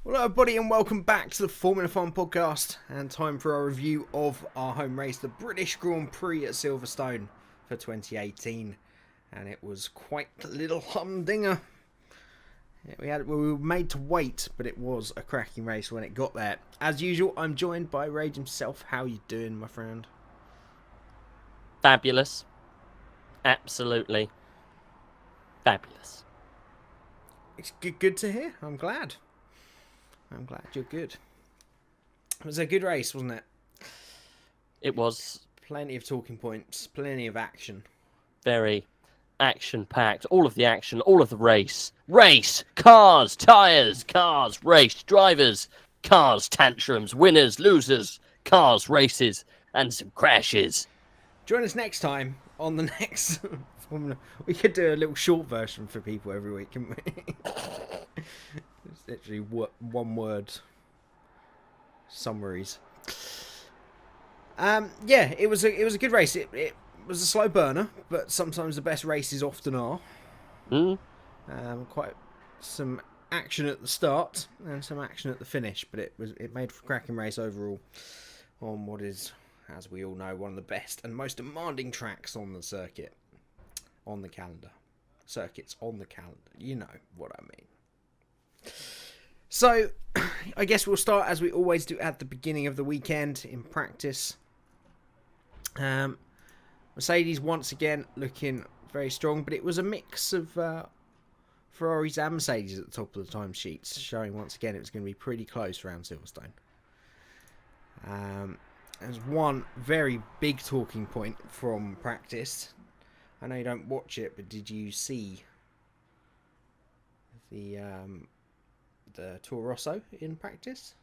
Well, hello everybody and welcome back to the Formula Fun podcast, and time for our review of our home race, the British Grand Prix at Silverstone for 2018, and it was quite a little humdinger. We were made to wait, but it was a cracking race when it got there. As usual, I'm joined by Rage himself. How you doing, my friend? Fabulous. Absolutely fabulous. It's good to hear. I'm glad you're good. It was a good race, wasn't it? It was Plenty of talking points, plenty of action. very action-packed. All of the action, all of the race. Race! Cars, tyres, cars, race, drivers, cars, tantrums, winners, losers, cars, races, and some crashes. Join us next time on the next Formula. We could do a little short version for people every week, couldn't we? It's literally one word summaries. Yeah, it was a good race. It was a slow burner, but sometimes the best races often are. Quite some action at the start and some action at the finish, but it made for a cracking race overall on what is, as we all know, one of the best and most demanding tracks on the circuit, on the calendar. Circuits on the calendar, you know what I mean. So, I guess we'll start as we always do at the beginning of the weekend in practice. Mercedes once again looking very strong, but it was a mix of Ferraris and Mercedes at the top of the timesheets, showing once again it was going to be pretty close around Silverstone. There's one very big talking point from practice. I know you don't watch it, but did you see the Toro Rosso in practice?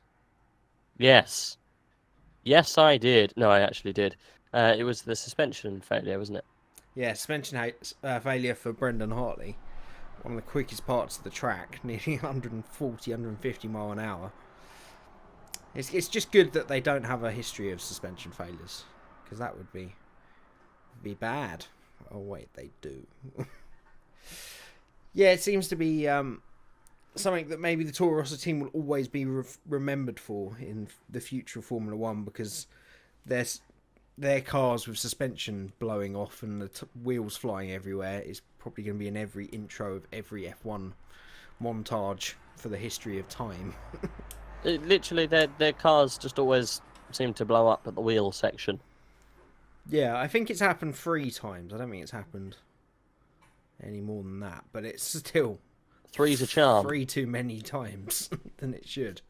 Yes. Yes, I did. No, I actually did. It was the suspension failure, wasn't it? Yeah, suspension failure for Brendan Hartley. One of the quickest parts of the track, nearly 140, 150 mile an hour. It's just good that they don't have a history of suspension failures, because that would be bad. Oh wait, they do. Yeah, it seems to be something that maybe the Toro Rosso team will always be remembered for in the future of Formula One, because their cars with suspension blowing off and the wheels flying everywhere is probably going to be in every intro of every F1 montage for the history of time. Literally, their cars just always seem to blow up at the wheel section. Yeah, I think it's happened 3 times. I don't think it's happened any more than that, but it's still 3's a charm. 3 too many times than it should.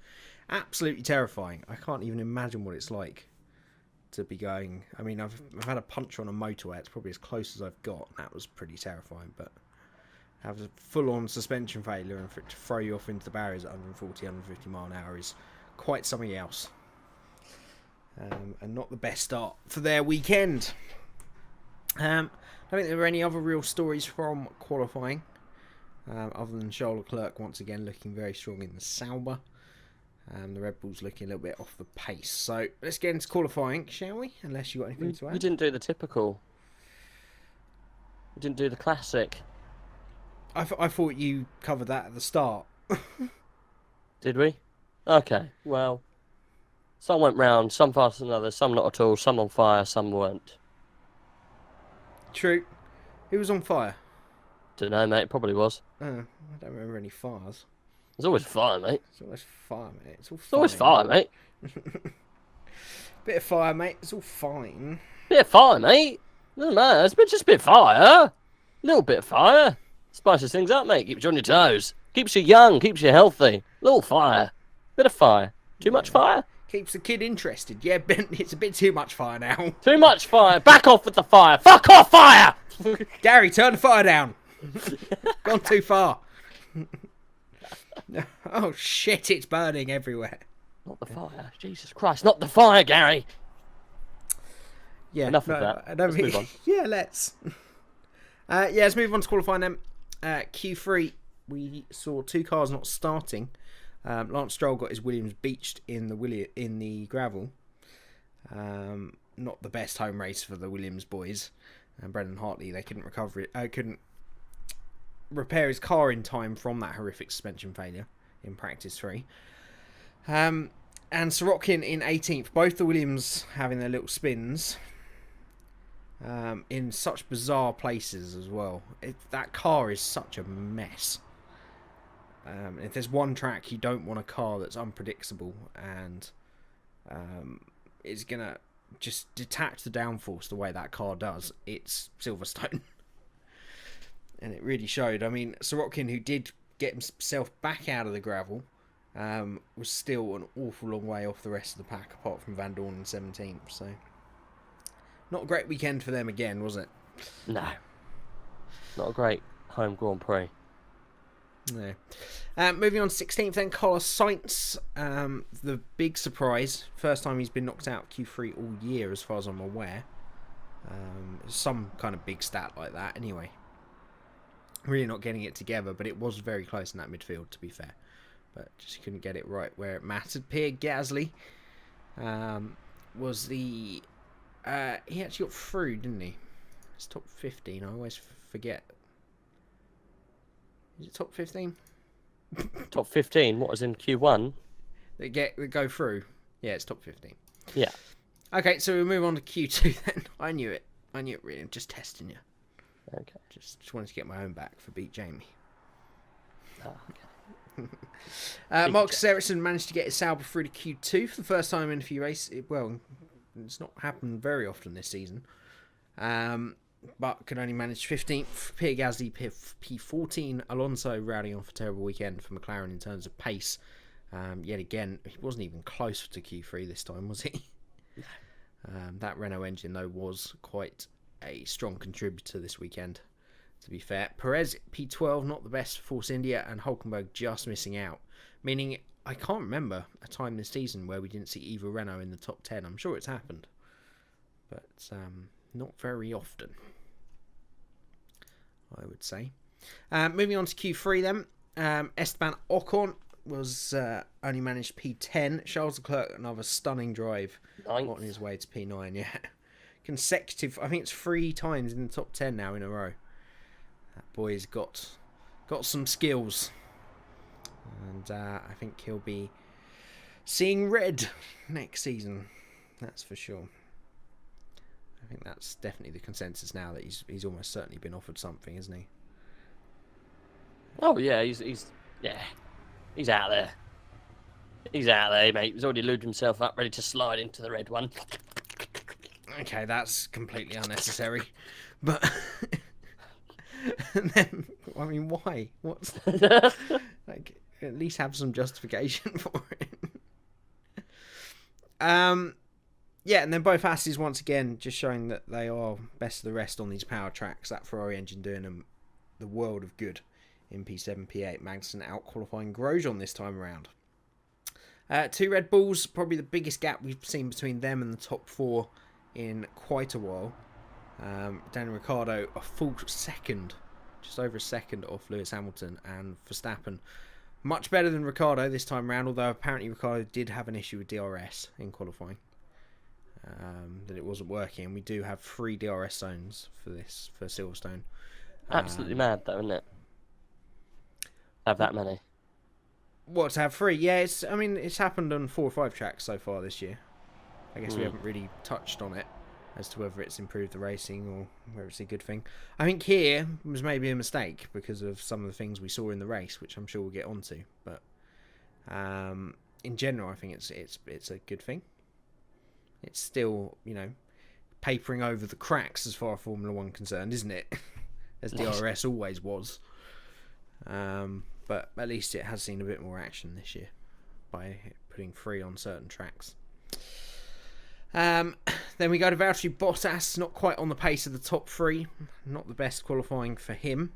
Absolutely terrifying. I can't even imagine what it's like to be going. I mean, I've had a punch on a motorway. It's probably as close as I've got. That was pretty terrifying, but have a full-on suspension failure and for it to throw you off into the barriers at 140, 150 mile an hour is quite something else. And not the best start for their weekend. I don't think there were any other real stories from qualifying, other than Charles Leclerc once again looking very strong in the Sauber. The Red Bulls looking a little bit off the pace. So let's get into qualifying, shall we? Unless you got anything to add. We didn't do the typical. We didn't do the classic. I thought you covered that at the start. Did we? Okay, well. Some went round, some faster than others, some not at all, some on fire, some weren't. True. Who was on fire? Don't know, mate. It probably was. I don't remember any fires. There's always fire, mate. It's always fire, mate. It's all fine. It's always fire, mate. Bit of fire, mate. It's all fine. Bit of fire, mate. No, no, it's just a bit of fire. A little bit of fire. Spices things up, mate. Keeps you on your toes. Keeps you young. Keeps you healthy. Little fire. Bit of fire. Too much fire? Keeps the kid interested. Yeah, Ben, it's a bit too much fire now. Too much fire. Back off with the fire. Fuck off, fire! Gary, turn the fire down. Gone too far. Oh, shit, it's burning everywhere. Not the fire. Jesus Christ. Not the fire, Gary. Yeah, Enough of that. Let's move on. Yeah, let's. Let's move on to qualifying then. Q3, we saw 2 cars not starting. Lance Stroll got his Williams beached in the gravel. Not the best home race for the Williams boys. And Brendan Hartley, they couldn't couldn't repair his car in time from that horrific suspension failure. in practice 3. And Sorokin in 18th. Both the Williams having their little spins in such bizarre places as well. That car is such a mess. If there's one track you don't want a car that's unpredictable and is going to just detach the downforce the way that car does, it's Silverstone. And it really showed. I mean, Sorokin, who did get himself back out of the gravel, was still an awful long way off the rest of the pack, apart from Van Dorn in 17th. So, not a great weekend for them again, was it? No. Not a great home Grand Prix. No. Moving on to 16th then, Carlos Sainz. The big surprise. First time he's been knocked out Q3 all year, as far as I'm aware. Some kind of big stat like that, anyway. Really not getting it together, but it was very close in that midfield, to be fair. But just couldn't get it right where it mattered. Pierre Gasly was the... he actually got through, didn't he? It's top 15. I always forget. Is it top 15? Top 15? What was in Q1? They go through. Yeah, it's top 15. Yeah. Okay, so we'll move on to Q2 then. I knew it. Really. I'm just testing you. Okay. Just wanted to get my own back for Beat Jamie. Oh, okay. Marcus Ericsson managed to get his Sauber through to Q2 for the first time in a few races. Well, it's not happened very often this season. But could only manage 15th. Pierre Gasly P14. Alonso routing off a terrible weekend for McLaren in terms of pace. Yet again, he wasn't even close to Q3 this time, was he? That Renault engine, though, was quite a strong contributor this weekend, to be fair. Perez P12, not the best for Force India, and Hulkenberg just missing out. Meaning, I can't remember a time this season where we didn't see either Renault in the top 10. I'm sure it's happened, but not very often, I would say. Moving on to Q3 then. Esteban Ocon was only managed P10. Charles Leclerc, another stunning drive, on his way to P9. Yeah, consecutive. I think it's 3 times in the top 10 now in a row. That boy's got some skills, and I think he'll be seeing red next season. That's for sure. I think that's definitely the consensus now, that he's almost certainly been offered something, isn't he? Oh yeah, he's out there. He's out there, mate. He's already lubed himself up, ready to slide into the red one. Okay, that's completely unnecessary. But and then, I mean, why? What's like? At least have some justification for it. Yeah, and then both Asses once again just showing that they are best of the rest on these power tracks. That Ferrari engine doing them the world of good in P7, P8. Magnussen out-qualifying Grosjean this time around. 2 Red Bulls, probably the biggest gap we've seen between them and the top 4 in quite a while. Daniel Ricciardo, a full second, just over a second off Lewis Hamilton, and Verstappen. Much better than Ricciardo this time around, although apparently Ricciardo did have an issue with DRS in qualifying. That it wasn't working, and we do have 3 DRS zones for Silverstone. Absolutely mad, though, isn't it? Have that many. What, to have 3? Yeah, it's happened on 4 or 5 tracks so far this year. I guess we haven't really touched on it as to whether it's improved the racing or whether it's a good thing. I think here was maybe a mistake because of some of the things we saw in the race, which I'm sure we'll get onto. But in general, I think it's a good thing. It's still, papering over the cracks as far as Formula 1 concerned, isn't it? As DRS always was. But at least it has seen a bit more action this year by putting 3 on certain tracks. Then we go to Valtteri Bottas, not quite on the pace of the top 3. Not the best qualifying for him.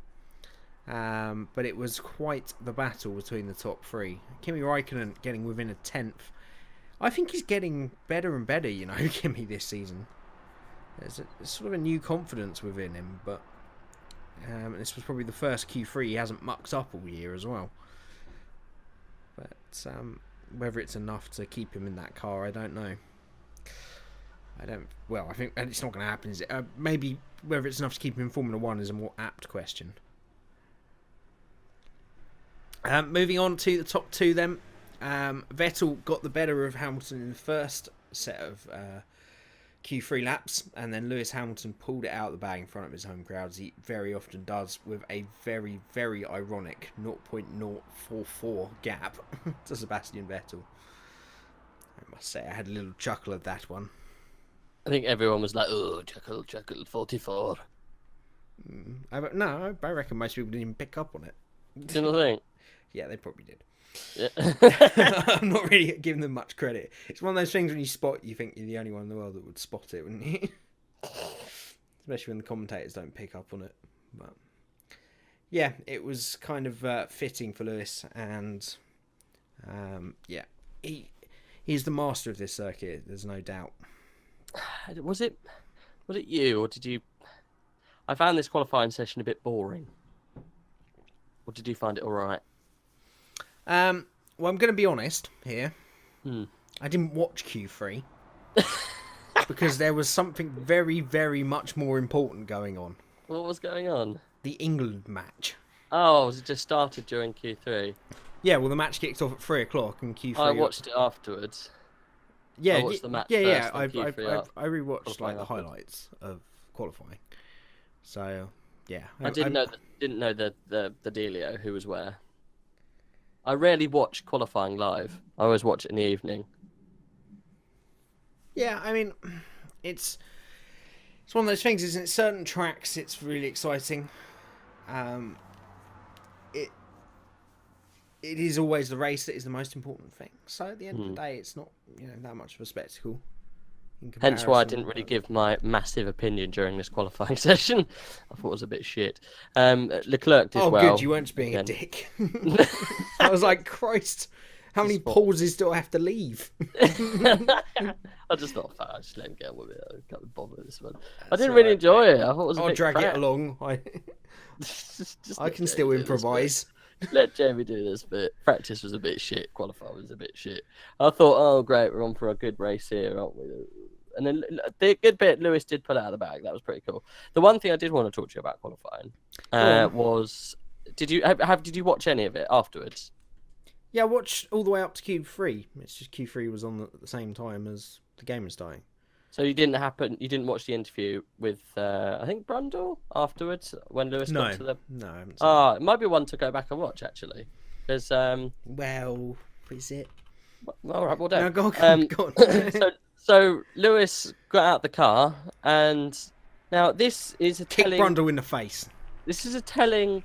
But it was quite the battle between the top 3. Kimi Raikkonen getting within a 10th. I think he's getting better and better, Kimi, this season. There's sort of a new confidence within him, but this was probably the first Q3 he hasn't mucked up all year as well. But whether it's enough to keep him in that car, I don't know. I think it's not going to happen, is it? Maybe whether it's enough to keep him in Formula 1 is a more apt question. Moving on to the top two then. Vettel got the better of Hamilton in the first set of Q3 laps, and then Lewis Hamilton pulled it out of the bag in front of his home crowd, as he very often does, with a very, very ironic 0.044 gap to Sebastian Vettel. I must say, I had a little chuckle at that one. I think everyone was like, "Oh, chuckle, 44." No, I reckon most people didn't even pick up on it. Do you not think? Yeah, they probably did. Yeah. I'm not really giving them much credit. It's one of those things when you spot, you think you're the only one in the world that would spot it, wouldn't you? Especially when the commentators don't pick up on it. But yeah, it was kind of fitting for Lewis, and yeah, he's the master of this circuit. There's no doubt. Was it you, or did you? I found this qualifying session a bit boring. Or did you find it all right? Well, I'm going to be honest here. Hmm. I didn't watch Q3 because there was something very, very much more important going on. What was going on? The England match. Oh, was it just started during Q3? Yeah, well, the match kicked off at 3 o'clock and Q3. I watched it afterwards. Yeah, I watched the match yeah. first, then Q3 I rewatched like the afterwards. highlights of qualifying. So yeah, I didn't know the dealio who was where. I rarely watch qualifying live. I always watch it in the evening. Yeah, I mean, it's one of those things, isn't it? Certain tracks, it's really exciting. It is always the race that is the most important thing. So at the end of the day, it's not that much of a spectacle. Hence why I didn't really give my massive opinion during this qualifying session. I thought it was a bit shit. Leclerc did well. Oh, good, you weren't just being a dick. I was like, Christ, how many pauses do I have to leave? I just thought, I just let him get on with it. I can't bother with this one. I didn't really enjoy it. I thought it was a bit drag crap. it along. I can still improvise. Let Jamie do this bit. Practice was a bit shit. Qualifying was a bit shit. I thought, oh great, we're on for a good race here, aren't we? And then the good bit, Lewis did pull it out of the bag. That was pretty cool. The one thing I did want to talk to you about qualifying was, did you watch any of it afterwards? Yeah, I watched all the way up to Q3. It's just Q3 was on at the same time as the game was starting. So you didn't watch the interview with I think Brundle afterwards when Lewis got to the. No, I haven't seen it might be one to go back and watch actually, because well, is it? All right, well done. No, go on. So Lewis got out the car, and now this is a Kick telling. Brundle in the face. This is a telling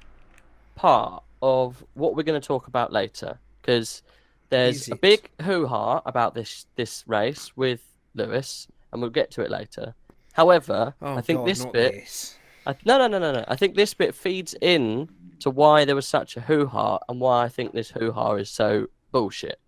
part of what we're going to talk about later, because there's a big hoo-ha about this race with Lewis, and we'll get to it later. However, I think this bit. No. I think this bit feeds in to why there was such a hoo-ha, and why I think this hoo-ha is so bullshit.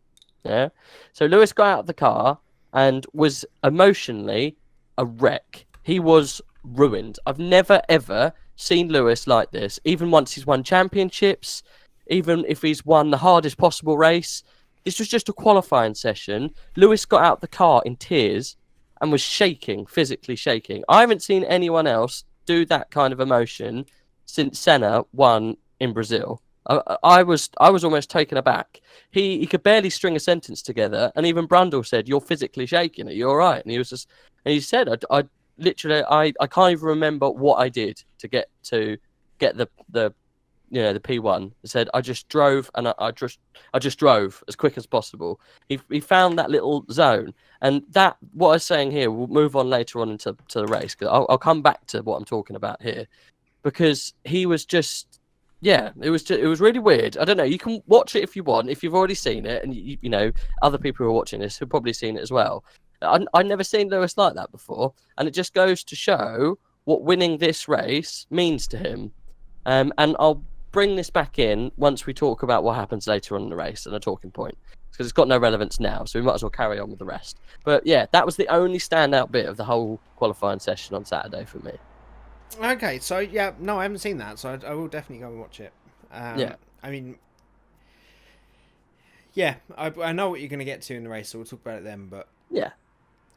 Yeah. So Lewis got out of the car and was emotionally a wreck. He was ruined. I've never ever seen Lewis like this. Even once he's won championships, even if he's won the hardest possible race. This was just a qualifying session. Lewis got out the car in tears and was shaking, physically shaking. I haven't seen anyone else do that kind of emotion since Senna won in Brazil. I was almost taken aback. He could barely string a sentence together, and even Brundle said, "You're physically shaking. Are you all right?" And he said, "I literally can't even remember what I did to get the P1." He said, "I just drove, and I just drove as quick as possible." He found that little zone, and that what I was saying here. We'll move on later on into the race, because I'll come back to what I'm talking about here, because he was just. Yeah, it was really weird. I don't know. You can watch it if you want, if you've already seen it, and you know other people who are watching this have probably seen it as well. I've never seen Lewis like that before, and it just goes to show what winning this race means to him. And I'll bring this back in once we talk about what happens later on in the race and a talking point, because it's got no relevance now, so we might as well carry on with the rest. But yeah, that was the only standout bit of the whole qualifying session on Saturday for me. Okay, so yeah, no, I haven't seen that, so I will definitely go and watch it. Yeah. I mean, yeah, I know what you're going to get to in the race, so we'll talk about it then, but yeah,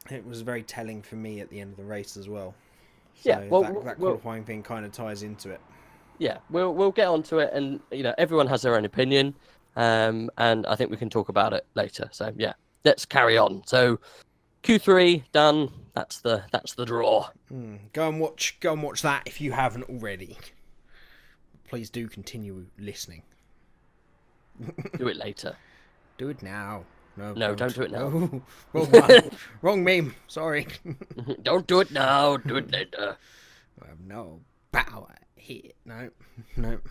it was very telling for me at the end of the race as well. So yeah, well, that qualifying thing kind of ties into it. yeah, we'll get onto it, and everyone has their own opinion, and I think we can talk about it later. So yeah, let's carry on. So Q3 done. That's the draw. Go and watch that if you haven't already. Please do continue listening. Do it later. Do it now. No, don't do it now. No. Wrong one. Wrong meme. Sorry. Don't do it now. Do it later. I have no power here. No. I'm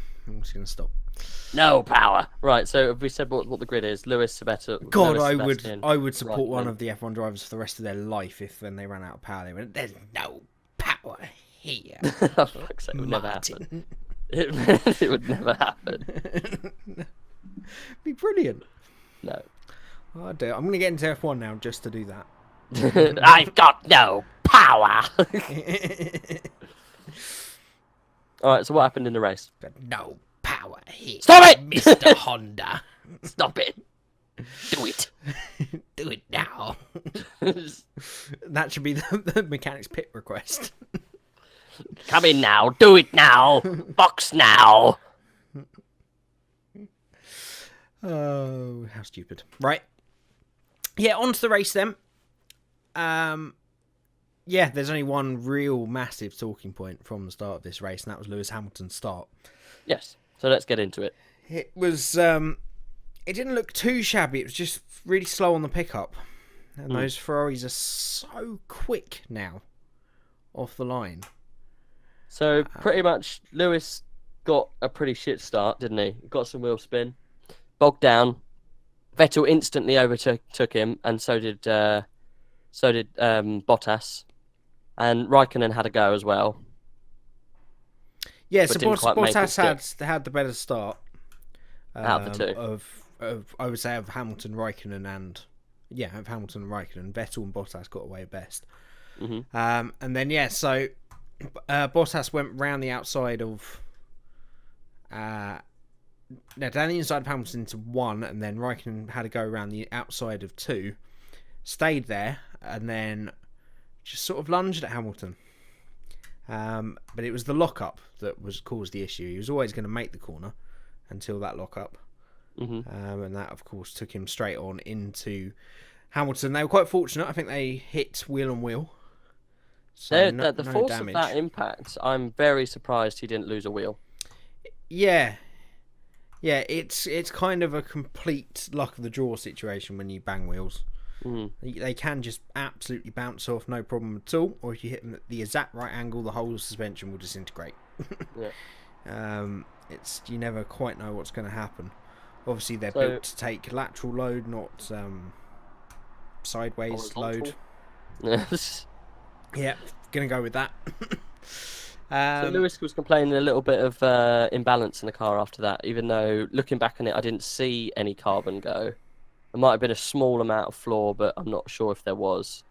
just gonna stop. No power. Right. So have we said what the grid is? Lewis, Sebastian. God, Lewis, I would support one Raikkonen. of the F1 drivers for the rest of their life if when they ran out of power they went, "There's no power here." Oh, fuck's sake, it would never happen. It would never happen. Be brilliant. No. I'll do it. I'm gonna get into F1 now just to do that. I've got no power. All right. So what happened in the race? But no power here. Stop it, Mr. Honda. Stop it. Do it. Do it now. That should be the mechanic's pit request. Come in now. Do it now. Box now. Oh, how stupid. Right. Yeah, on to the race then. Yeah, there's only one real massive talking point from the start of this race, and that was Lewis Hamilton's start. Yes. So let's get into it. It was, it didn't look too shabby. It was just really slow on the pickup. And those Ferraris are so quick now off the line. So pretty much Lewis got a pretty shit start, didn't he? Got some wheel spin, bogged down. Vettel instantly overtook him, and so did Bottas, and Raikkonen had a go as well. Yeah, but so didn't quite make it Bottas had the better start out of the two. Of I would say of Hamilton, Raikkonen, and Vettel and Bottas got away best. Mm-hmm. And then so Bottas went round the outside of down the inside of Hamilton into 1, and then Raikkonen had to go around the outside of 2, stayed there, and then just sort of lunged at Hamilton. But it was the lockup that caused the issue. He was always going to make the corner until that lockup. Mm-hmm. And that, of course, took him straight on into Hamilton. They were quite fortunate. I think they hit wheel on wheel. So the force damage. of that impact, I'm very surprised he didn't lose a wheel. Yeah, it's kind of a complete luck of the draw situation when you bang wheels. They can just absolutely bounce off, no problem at all. Or if you hit them at the exact right angle, the whole suspension will disintegrate. Yeah. You never quite know what's going to happen. Obviously, they're built to take lateral load, not sideways load. Yes. Yeah, gonna go with that. So Lewis was complaining a little bit of imbalance in the car after that, even though looking back on it, I didn't see any carbon go. There might have been a small amount of floor, but I'm not sure if there was.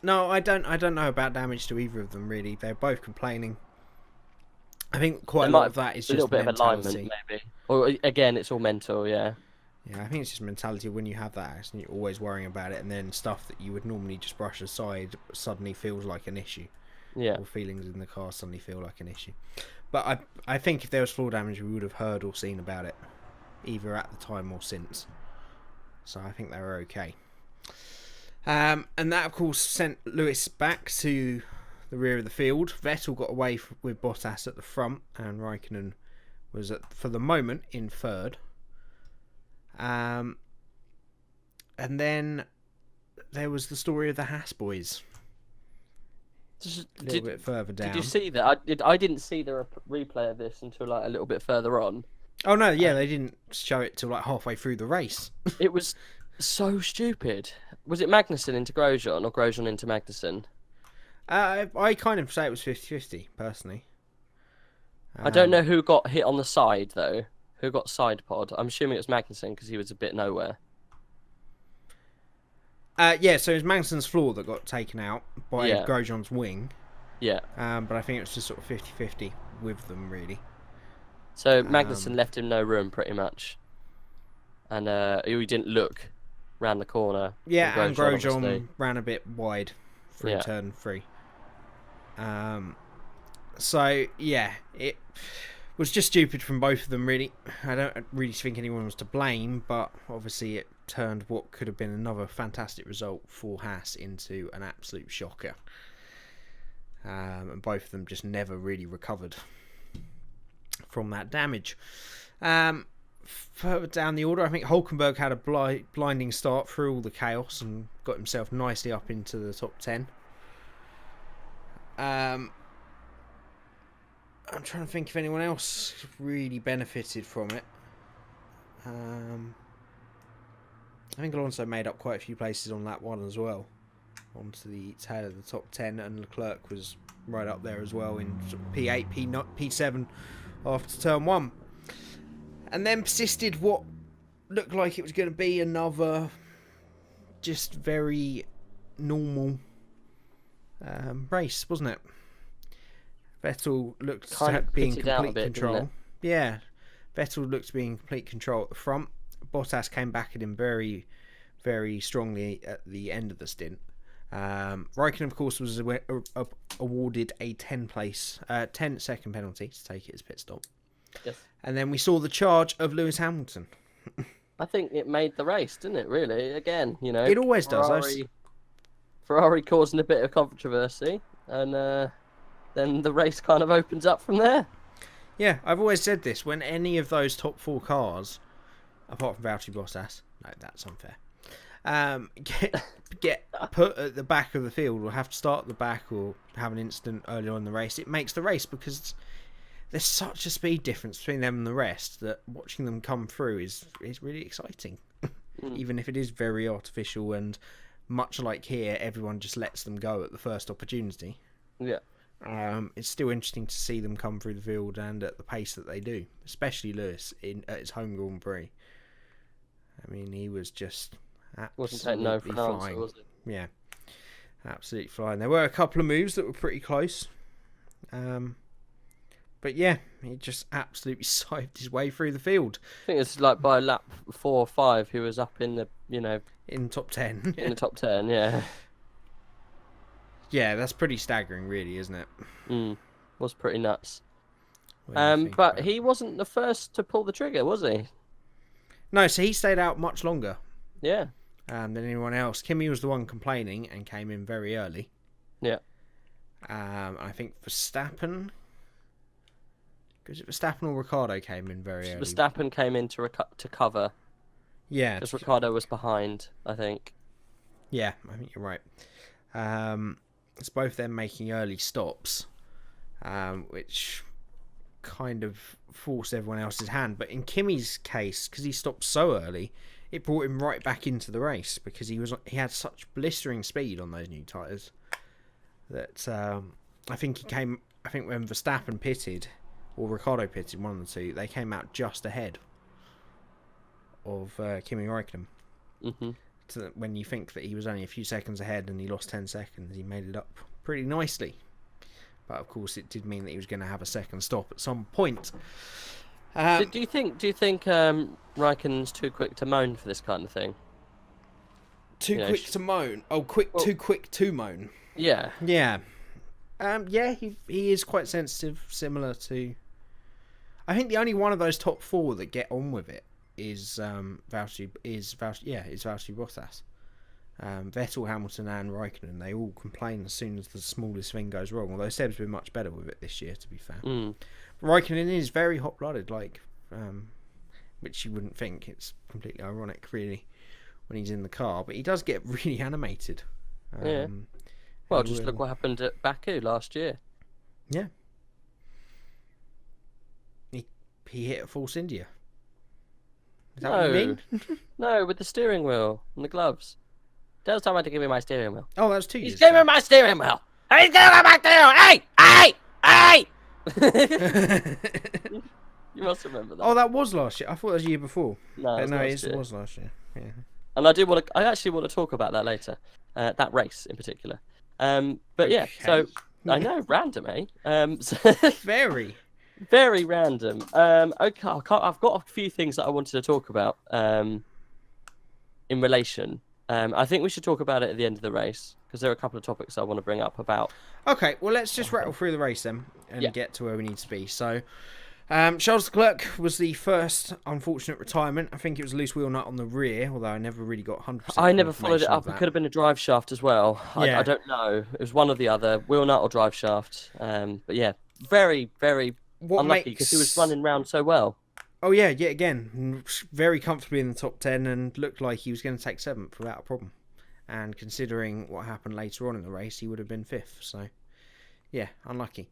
No, I don't know about damage to either of them really. They're both complaining. I think quite a lot of that is just a little bit mentality. of alignment, maybe. Or again, it's all mental, yeah. Yeah, I think it's just mentality. When you have that accident, you're always worrying about it, and then stuff that you would normally just brush aside suddenly feels like an issue. Yeah. Or feelings in the car suddenly feel like an issue. But I think if there was floor damage, we would have heard or seen about it, either at the time or since. So I think they were okay. And that, of course, sent Lewis back to the rear of the field. Vettel got away with Bottas at the front, and Raikkonen was, for the moment, in third. And then there was the story of the Haas boys. A little bit further down. Did you see that? I didn't see the replay of this until like a little bit further on. Oh no, yeah, they didn't show it till like halfway through the race. It was so stupid. Was it Magnussen into Grosjean or Grosjean into Magnussen? I kind of say it was 50-50, personally. I don't know who got hit on the side, though. Who got side pod? I'm assuming it was Magnussen because he was a bit nowhere. Yeah, so it was Magnussen's floor that got taken out by Grosjean's wing. Yeah. But I think it was just sort of 50-50 with them, really. So Magnussen left him no room, pretty much. And he didn't look round the corner. Yeah, and Grosjean ran a bit wide through turn 3. So, yeah, was just stupid from both of them, really. I don't really think anyone was to blame, but obviously it turned what could have been another fantastic result for Haas into an absolute shocker. And both of them just never really recovered from that damage. Further down the order, I think Hulkenberg had a blinding start through all the chaos and got himself nicely up into the top 10. I'm trying to think if anyone else really benefited from it. I think Alonso made up quite a few places on that one as well, onto the tail of the top 10, and Leclerc was right up there as well in sort of P8, P7 after turn 1. And then persisted what looked like it was going to be another just very normal race, wasn't it? Vettel looked to be in complete control. Yeah, Vettel looked to be in complete control at the front. Bottas came back at him very, very strongly at the end of the stint. Raikkonen, of course, was awarded a 10-second penalty to take it as pit stop. Yes. And then we saw the charge of Lewis Hamilton. I think it made the race, didn't it, really? Again, you know. It always does. Ferrari causing a bit of controversy, and then the race kind of opens up from there. Yeah, I've always said this. When any of those top 4 cars, apart from Valtteri Bottas, no, that's unfair, get put at the back of the field or have to start at the back or have an incident early on in the race, it makes the race, because there's such a speed difference between them and the rest that watching them come through is really exciting. Even if it is very artificial, and much like here, everyone just lets them go at the first opportunity. Yeah. It's still interesting to see them come through the field and at the pace that they do, especially Lewis at his home Grand Prix. I mean, he was just absolutely flying. Was it? Yeah, absolutely flying. There were a couple of moves that were pretty close. But yeah, he just absolutely scythed his way through the field. I think it's like by lap 4 or 5, he was up in the, in top 10. In the top 10, yeah. Yeah, that's pretty staggering, really, isn't it? Was pretty nuts. But he wasn't the first to pull the trigger, was he? No, so he stayed out much longer. Yeah. Than anyone else. Kimi was the one complaining and came in very early. Yeah. I think Verstappen... Was it Verstappen or Ricciardo came in very early? Verstappen came in to cover. Yeah. Because Ricciardo was behind, I think. Yeah, I think you're right. It's both them making early stops, which kind of forced everyone else's hand. But in Kimi's case, because he stopped so early, it brought him right back into the race, because he had such blistering speed on those new tyres that I think when Verstappen pitted, or Ricciardo pitted, one of the two, they came out just ahead of Kimi Räikkönen. Mm-hmm. So when you think that he was only a few seconds ahead and he lost 10 seconds, he made it up pretty nicely. But of course, it did mean that he was going to have a second stop at some point. Do you think Raikkonen's too quick to moan for this kind of thing? Too quick to moan? Oh, too quick to moan. Yeah. Yeah. Yeah, he is quite sensitive, similar to... I think the only one of those top 4 that get on with it is Valtteri Bottas. Vettel, Hamilton and Raikkonen, they all complain as soon as the smallest thing goes wrong, although Seb's been much better with it this year, to be fair. Raikkonen is very hot-blooded, which you wouldn't think. It's completely ironic, really, when he's in the car, but he does get really animated. Yeah. Well, just look what happened at Baku last year. Yeah. He hit a Force India. Is that what you mean? No, with the steering wheel and the gloves. Tell someone to give me my steering wheel. Oh, that was 2 years He's giving me my steering wheel! He's giving me my steering wheel! Hey! You must remember that. Oh, that was last year. I thought it was the year before. No, it was last year. Yeah. And I actually want to talk about that later. That race in particular. But yeah, so I know, random, eh? Very. Very random. Okay, I've got a few things that I wanted to talk about in relation. I think we should talk about it at the end of the race, because there are a couple of topics I want to bring up about. Okay, well, let's just rattle through the race then and get to where we need to be. So, Charles Leclerc was the first unfortunate retirement. I think it was a loose wheel nut on the rear, although I never really got 100% I never followed it confirmation of up. It that. could have been a drive shaft as well. Yeah. I don't know. It was one or the other, wheel nut or drive shaft. But yeah, very, very unlucky because he was running round so well. Oh yeah, yet again, very comfortably in the top 10 and looked like he was going to take 7th without a problem. And considering what happened later on in the race, he would have been 5th. So, yeah, unlucky.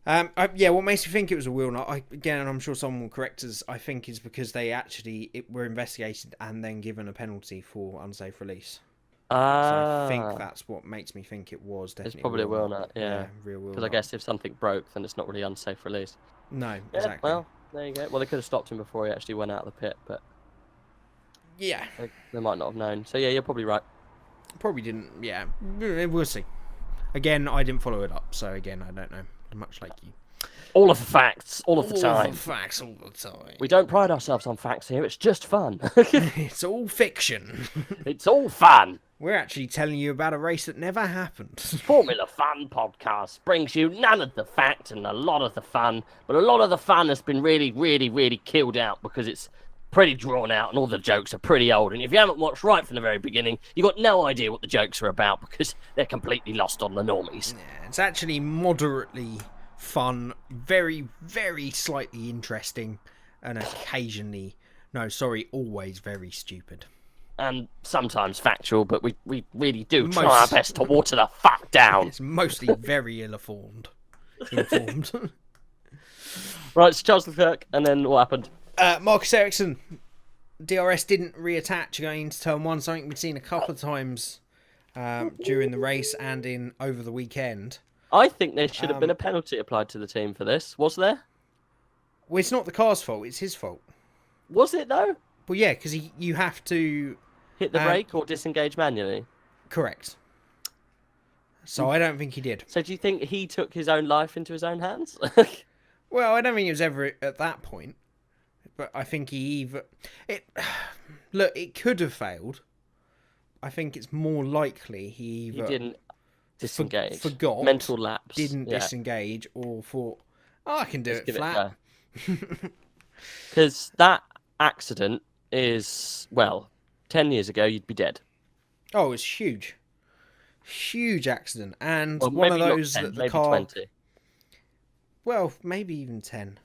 What makes me think it was a wheel nut, again, I'm sure someone will correct us, I think is because they actually were investigated and then given a penalty for unsafe release. So I think that's what makes me think it was definitely it's probably a wheel nut, yeah real wheel nut. Because I guess if something broke, then it's not really unsafe release. No, exactly. Well, there you go. Well, they could have stopped him before he actually went out of the pit, but yeah, they might not have known. So yeah, you're probably right. Probably didn't. Yeah, we'll see. Again, I didn't follow it up, so again, I don't know. Much like you. All of the facts, all of the time. All the facts, all the time. We don't pride ourselves on facts here. It's just fun. It's all fiction. It's all fun. We're actually telling you about a race that never happened. Formula Fun podcast brings you none of the facts and a lot of the fun, but a lot of the fun has been really, really, really killed out because it's pretty drawn out and all the jokes are pretty old. And if you haven't watched right from the very beginning, you've got no idea what the jokes are about because they're completely lost on the normies. Yeah, it's actually moderately fun, very, very slightly interesting, and occasionally, always very stupid. And sometimes factual, but we really do try our best to water the fuck down. It's mostly very ill-informed. Right, so Charles Leclerc, and then what happened? Marcus Ericsson, DRS didn't reattach going into turn 1, something we'd seen a couple of times during the race and over the weekend. I think there should have been a penalty applied to the team for this. Was there? Well, it's not the car's fault, it's his fault. Was it, though? Well, yeah, because you have to... Hit the brake or disengage manually? Correct. So I don't think he did. So do you think he took his own life into his own hands? Well, I don't think it was ever at that point. But I think Look, it could have failed. I think it's more likely he didn't disengage. Forgot. Mental lapse. Didn't disengage or thought, I can do it flat. Because that accident is, 10 years ago, you'd be dead. Oh, it's huge. Huge accident. And one of those 10, that the maybe car... 20. Well, maybe even 10.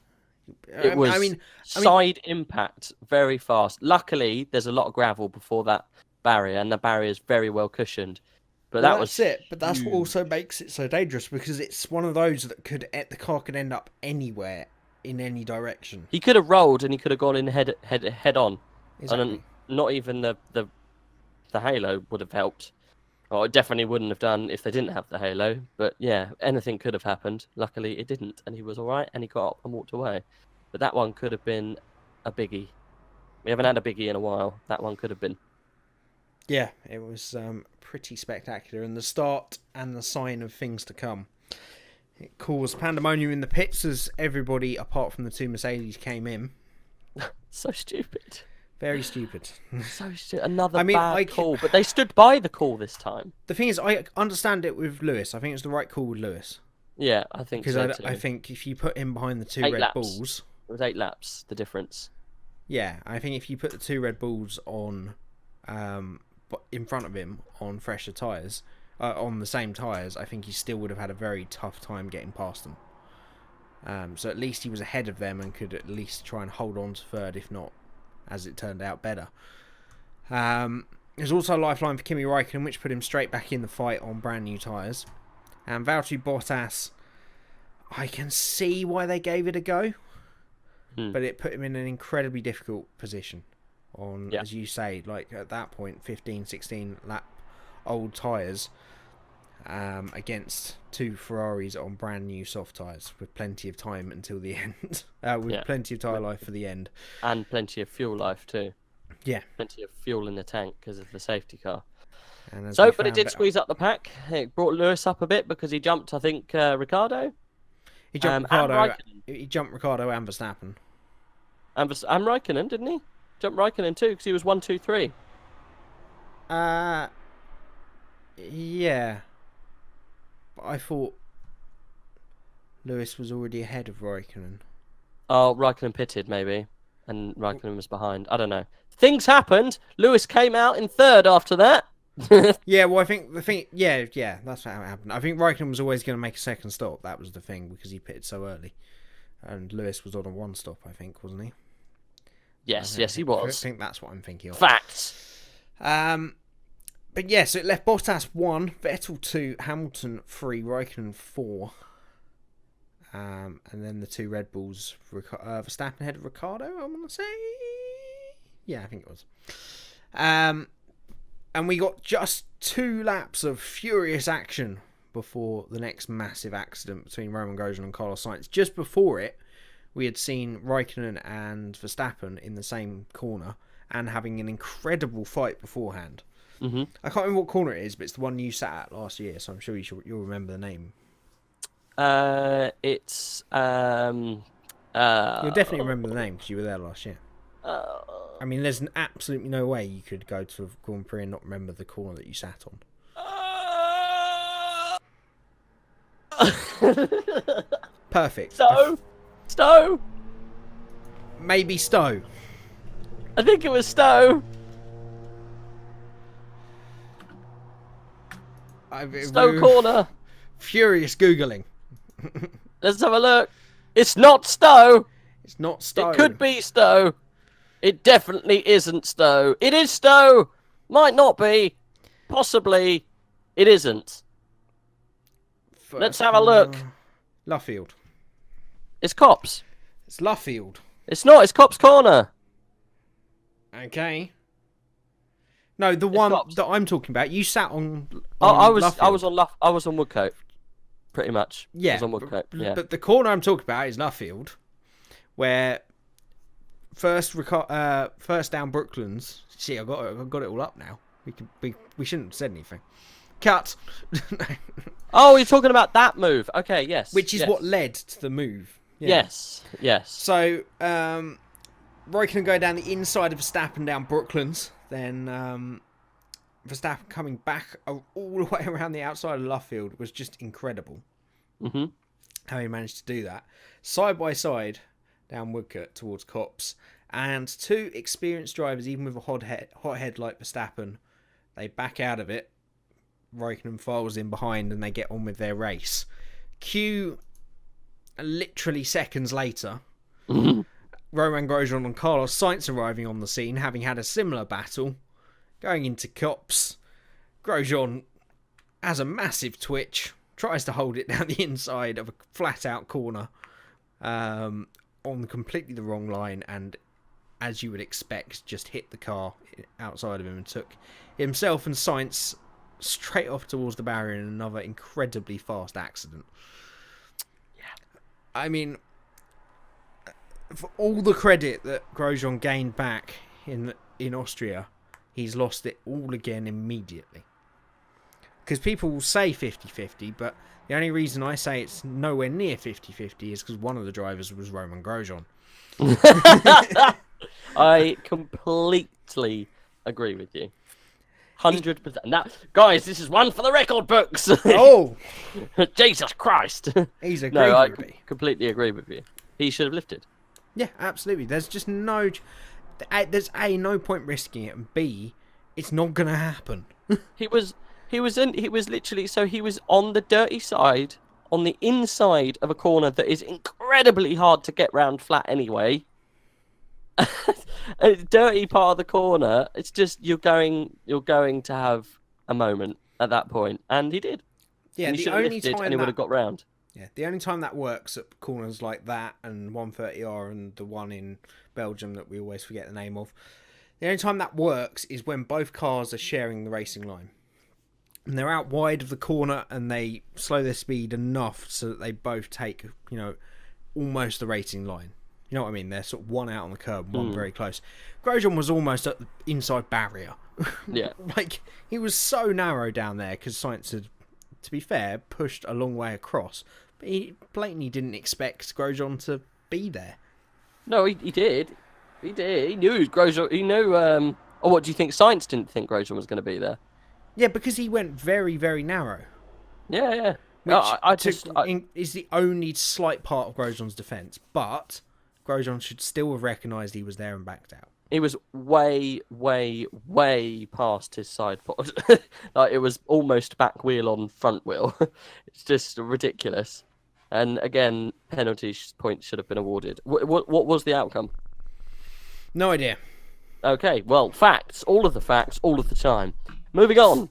It was side impact very fast. Luckily, there's a lot of gravel before that barrier, and the barrier is very well cushioned. But that's it. But that's what also makes it so dangerous, because it's one of those that the car could end up anywhere in any direction. He could have rolled and he could have gone in head on. Exactly. And not even the halo would have helped. Or it definitely wouldn't have done if they didn't have the halo. But yeah, anything could have happened. Luckily, it didn't, and he was all right, and he got up and walked away. But that one could have been a biggie. We haven't had a biggie in a while. That one could have been. Yeah, it was pretty spectacular, and the start and the sign of things to come. It caused pandemonium in the pits as everybody, apart from the two Mercedes, came in. So stupid. Very stupid. So stupid. Bad call, but they stood by the call this time. The thing is, I understand it with Lewis. I think it's the right call with Lewis. Yeah, I think so too. I think if you put him behind the two Red Bulls... It was 8 laps, the difference. Yeah, I think if you put the two Red Bulls on... in front of him on fresher tyres, on the same tyres, I think he still would have had a very tough time getting past them. So at least he was ahead of them and could at least try and hold on to third, if not, as it turned out, better. There's also a lifeline for Kimi Räikkönen, which put him straight back in the fight on brand new tyres. And Valtteri Bottas, I can see why they gave it a go, but it put him in an incredibly difficult position on, as you say, like at that point, 15, 16 lap old tyres against two Ferraris on brand new soft tyres with plenty of time until the end. Plenty of tyre life for the end. And plenty of fuel life too. Yeah. Plenty of fuel in the tank because of the safety car. But it did squeeze up the pack. It brought Lewis up a bit because he jumped, I think, Ricciardo. He jumped Ricciardo. He jumped Ricciardo and Verstappen. And Räikkönen, didn't he? Jumped Räikkönen too because he was 1, 2, 3. Yeah. But I thought Lewis was already ahead of Räikkönen. Oh, Raikkonen pitted maybe, and Raikkonen was behind. I don't know. Things happened. Lewis came out in third after that. Yeah, well, I think the thing, yeah, that's how it happened. I think Raikkonen was always going to make a second stop. That was the thing because he pitted so early, and Lewis was on a one stop. I think, wasn't he? Yes, he I was. think that's what I'm thinking of. Facts. But yeah, so it left Bottas 1, Vettel 2, Hamilton 3, Raikkonen 4. And then the 2 Red Bulls, Verstappen ahead of Ricciardo, I want to say. Yeah, I think it was. And we got just 2 laps of furious action before the next massive accident between Romain Grosjean and Carlos Sainz. Just before it, we had seen Raikkonen and Verstappen in the same corner and having an incredible fight beforehand. Mm-hmm. I can't remember what corner it is, but it's the one you sat at last year, so I'm sure you'll remember the name. It's You'll definitely remember the name because you were there last year. I mean, there's absolutely no way you could go to a Grand Prix and not remember the corner that you sat on. Perfect. Stowe. Maybe Stowe. I think it was Stowe. Stowe corner. Furious Googling. Let's have a look. It's not Stowe. It's not Stowe. It could be Stowe. It definitely isn't Stowe. It is Stowe. Might not be. Possibly. It isn't. Let's have a look. Luffield. It's Cops. It's Luffield. It's not. It's Cops corner. Okay. No, the one that I'm talking about. You sat on. I was Luffield. I was on Woodcote. Pretty much. Yeah. I was on Woodcote. Yeah. But the corner I'm talking about is Luffield, where first down Brooklands. See, I got it all up now. We shouldn't have said anything. Cut. Oh, you're talking about that move. Okay, yes. Which is what led to the move. Yeah. Yes. So, Raikkonen go down the inside of Verstappen down Brooklands. Then Verstappen coming back all the way around the outside of Luffield was just incredible. Mm-hmm. How he managed to do that. Side by side down Woodcote towards Copse. And 2 experienced drivers, even with a hot head like Verstappen, they back out of it. Raikkonen files in behind and they get on with their race. Cue literally seconds later, Romain Grosjean and Carlos Sainz arriving on the scene, having had a similar battle. Going into Copse, Grosjean has a massive twitch, tries to hold it down the inside of a flat-out corner on completely the wrong line, and as you would expect, just hit the car outside of him and took himself and Sainz straight off towards the barrier in another incredibly fast accident. Yeah, I mean, for all the credit that Grosjean gained back in Austria, he's lost it all again immediately. Because people will say 50-50, but the only reason I say it's nowhere near 50-50 is because one of the drivers was Romain Grosjean. I completely agree with you. 100%. Now, guys, this is one for the record books. Oh! Jesus Christ. He's agreed No, I with me. completely agree with you. He should have lifted. Yeah, absolutely. There's just no... There's A, no point risking it, and B, it's not going to happen. He was literally, so he was on the dirty side, on the inside of a corner that is incredibly hard to get round flat anyway. A dirty part of the corner, it's just you're going to have a moment at that point, and he did. Yeah, and he the should have only lifted, time and he would have got round. Yeah, the only time that works at corners like that and 130R and the one in Belgium that we always forget the name of, the only time that works is when both cars are sharing the racing line. And they're out wide of the corner and they slow their speed enough so that they both take, almost the racing line. You know what I mean? They're sort of one out on the curb, one very close. Grosjean was almost at the inside barrier. Yeah. Like, he was so narrow down there because Sainz had, to be fair, pushed a long way across. But he blatantly didn't expect Grosjean to be there. No, he did. He did. He knew Grosjean. He knew. What do you think? Sainz didn't think Grosjean was going to be there. Yeah, because he went very, very narrow. Yeah. Which is the only slight part of Grosjean's defence. But Grosjean should still have recognised he was there and backed out. He was way, way, way past his side pod. Like, it was almost back wheel on front wheel. It's just ridiculous. And again, penalty points should have been awarded. What was the outcome? No idea. Okay, well, facts. All of the facts, all of the time. Moving on.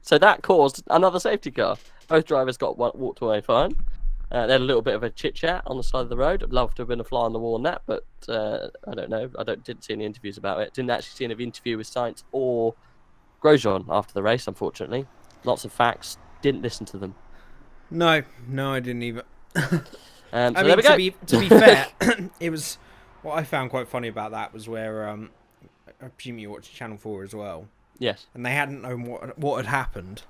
So that caused another safety car. Both drivers got walked away fine. They had a little bit of a chit-chat on the side of the road. I'd love to have been a fly on the wall on that, but I don't know. Didn't see any interviews about it. Didn't actually see any interview with Sainz or Grosjean after the race, unfortunately. Lots of facts. Didn't listen to them. No, I didn't either. So I there mean, we go. to be fair, it was... What I found quite funny about that was where... I presume you watched Channel 4 as well. Yes. And they hadn't known what had happened.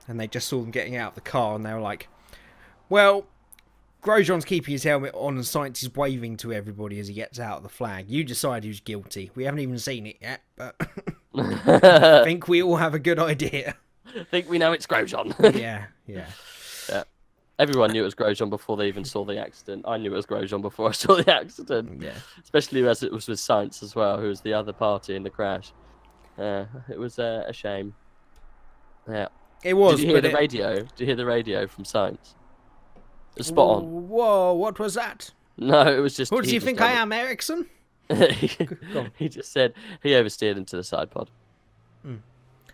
And they just saw them getting out of the car and they were like, well... Grosjean's keeping his helmet on and Sainz is waving to everybody as he gets out of the flag. You decide who's guilty. We haven't even seen it yet, but I think we all have a good idea. I think we know it's Grosjean. Yeah. Everyone knew it was Grosjean before they even saw the accident. I knew it was Grosjean before I saw the accident. Yeah. Especially as it was with Sainz as well, who was the other party in the crash. It was a shame. Yeah. It was. Did you hear the radio? Did you hear the radio from Sainz? Spot on. Whoa, what was that? No, it was just... What do you think I am, Ericsson? He just said he oversteered into the side pod. Mm.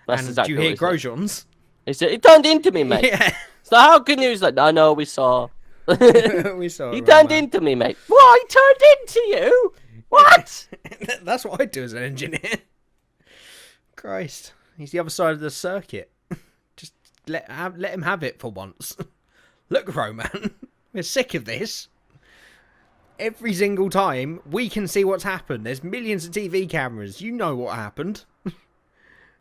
That's And exactly do you hear what he said. Grosjean's? He said, he turned into me, mate. Yeah. So how can you... He's like, I know, we saw. We saw He it, turned right, into me, mate. What? He turned into you? What? That's what I do as an engineer. Christ. He's the other side of the circuit. Just let him have it for once. Look, Roman, we're sick of this. Every single time, we can see what's happened. There's millions of TV cameras. You know what happened.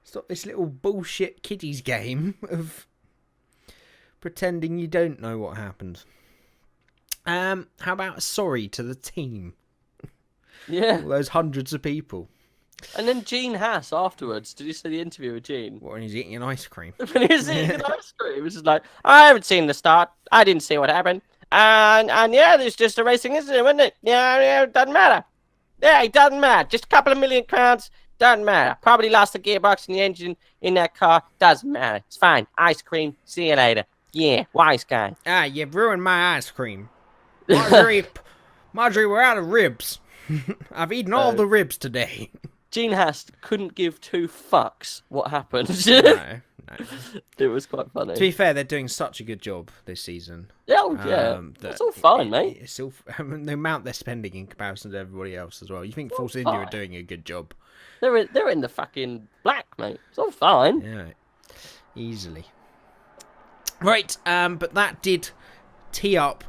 Stop this little bullshit kiddies game of pretending you don't know what happened. How about sorry to the team? Yeah. All those hundreds of people. And then Gene Haas afterwards. Did you see the interview with Gene? What, when he's eating an ice cream? When he was eating ice cream, it was just like, I haven't seen the start. I didn't see what happened. And yeah, there's just a racing incident, wasn't it? Yeah, it doesn't matter. Yeah, it doesn't matter. Just a couple of million crowns. Doesn't matter. Probably lost the gearbox and the engine in that car. Doesn't matter. It's fine. Ice cream. See you later. Yeah, wise guy. Ah, you've ruined my ice cream. Marjorie, we're out of ribs. I've eaten all the ribs today. Gene Haas couldn't give two fucks what happened. No. It was quite funny. To be fair, they're doing such a good job this season. Yeah, it's all fine, mate. It's still, the amount they're spending in comparison to everybody else as well. You think It's all Force India are fine. doing a good job? They're in the fucking black, mate. It's all fine. Yeah, easily. Right, but that did tee up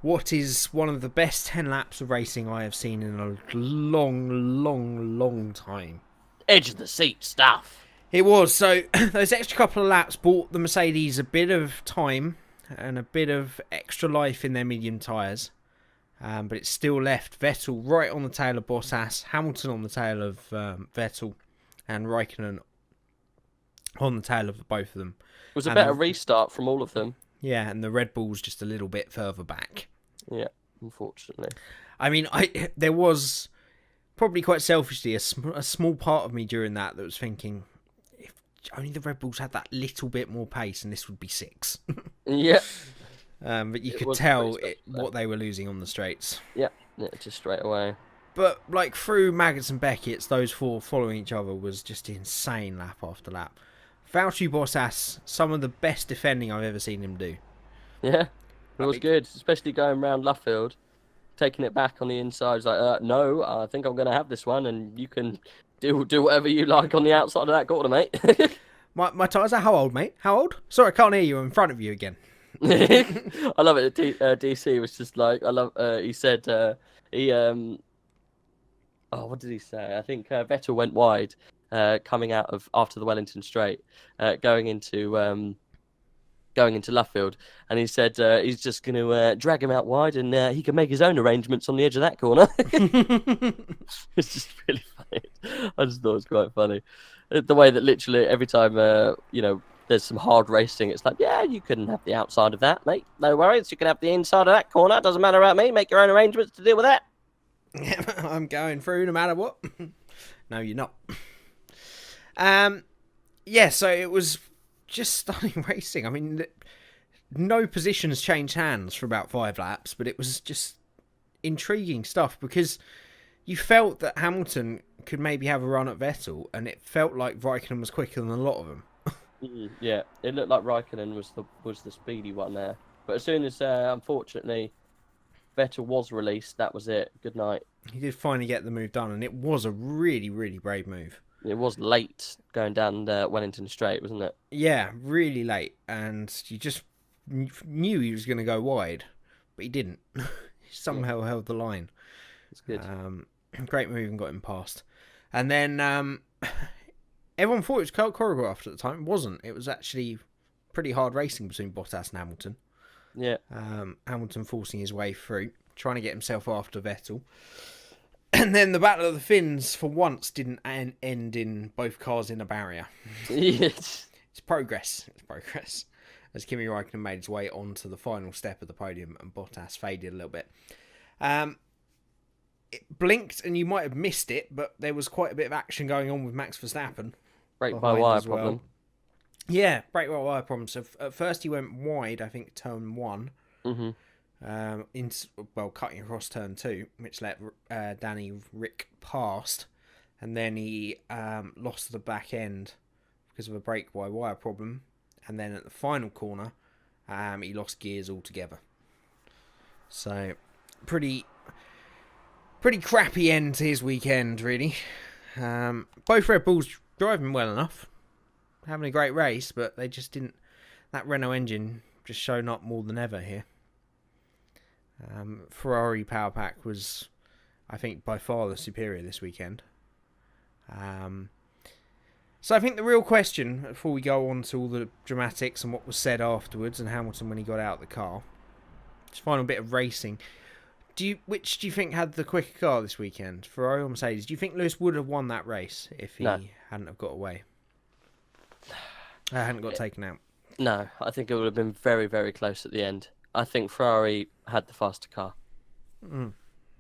what is one of the best 10 laps of racing I have seen in a long time. Edge of the seat stuff. It was. So those extra couple of laps bought the Mercedes a bit of time and a bit of extra life in their medium tyres. But it still left Vettel right on the tail of Bottas, Hamilton on the tail of Vettel, and Raikkonen on the tail of both of them. It was a better restart from all of them. Yeah, and the Red Bull's just a little bit further back. Yeah, unfortunately. I mean, there was probably quite selfishly a small part of me during that was thinking, if only the Red Bulls had that little bit more pace, and this would be 6. Yeah. But you could was tell pretty what they were losing on the straights. Yeah, just straight away. But like through Maggots and Beckett's, those 4 following each other was just insane lap after lap. Valtteri Bottas, some of the best defending I've ever seen him do. Yeah, it was good, especially going round Luffield, taking it back on the inside. It's like, no, I think I'm going to have this one, and you can do whatever you like on the outside of that corner, mate. My tyres are how old, mate? How old? Sorry, I can't hear you. I'm in front of you again. I love it. DC was just like, he said, what did he say? I think Vettel went wide, coming out of after the Wellington Straight, going into Luffield, and he said he's just going to drag him out wide, and he can make his own arrangements on the edge of that corner. It's just really funny. I just thought it was quite funny. The way that literally every time, there's some hard racing, it's like, yeah, you can have the outside of that, mate. No worries. You can have the inside of that corner. Doesn't matter about me. Make your own arrangements to deal with that. I'm going through no matter what. No, you're not. Yeah, so it was just stunning racing. I mean, no positions changed hands for about 5 laps, but it was just intriguing stuff because you felt that Hamilton could maybe have a run at Vettel, and it felt like Raikkonen was quicker than a lot of them. Yeah, it looked like Raikkonen was the speedy one there. But as soon as, unfortunately, Vettel was released, that was it. Good night. He did finally get the move done, and it was a really, really brave move. It was late going down Wellington Straight, wasn't it? Yeah, really late, and you just knew he was going to go wide, but he didn't. He somehow held the line. It's good. Great move and got him past. And then everyone thought it was choreographed at the time. It wasn't. It was actually pretty hard racing between Bottas and Hamilton. Yeah. Hamilton forcing his way through, trying to get himself after Vettel. And then the Battle of the Finns, for once, didn't end in both cars in a barrier. Yes. It's progress. It's progress. As Kimi Raikkonen made his way onto the final step of the podium and Bottas faded a little bit. It blinked and you might have missed it, but there was quite a bit of action going on with Max Verstappen. Brake-by-wire problem. Yeah, brake-by-wire problem. So at first he went wide, I think, turn 1. Mm-hmm. Cutting across turn 2, which let Danny Rick past. And then he lost the back end because of a brake-by-wire problem. And then at the final corner, he lost gears altogether. So, pretty crappy end to his weekend, really. Both Red Bulls driving well enough, having a great race, but they just didn't. That Renault engine just shown up more than ever here. Ferrari power pack was, I think, by far the superior this weekend. So I think the real question, before we go on to all the dramatics and what was said afterwards, and Hamilton when he got out of the car, just final bit of racing. Which do you think had the quicker car this weekend, Ferrari or Mercedes? Do you think Lewis would have won that race if he hadn't have got away? Hadn't got taken out. No, I think it would have been very, very close at the end. I think Ferrari had the faster car.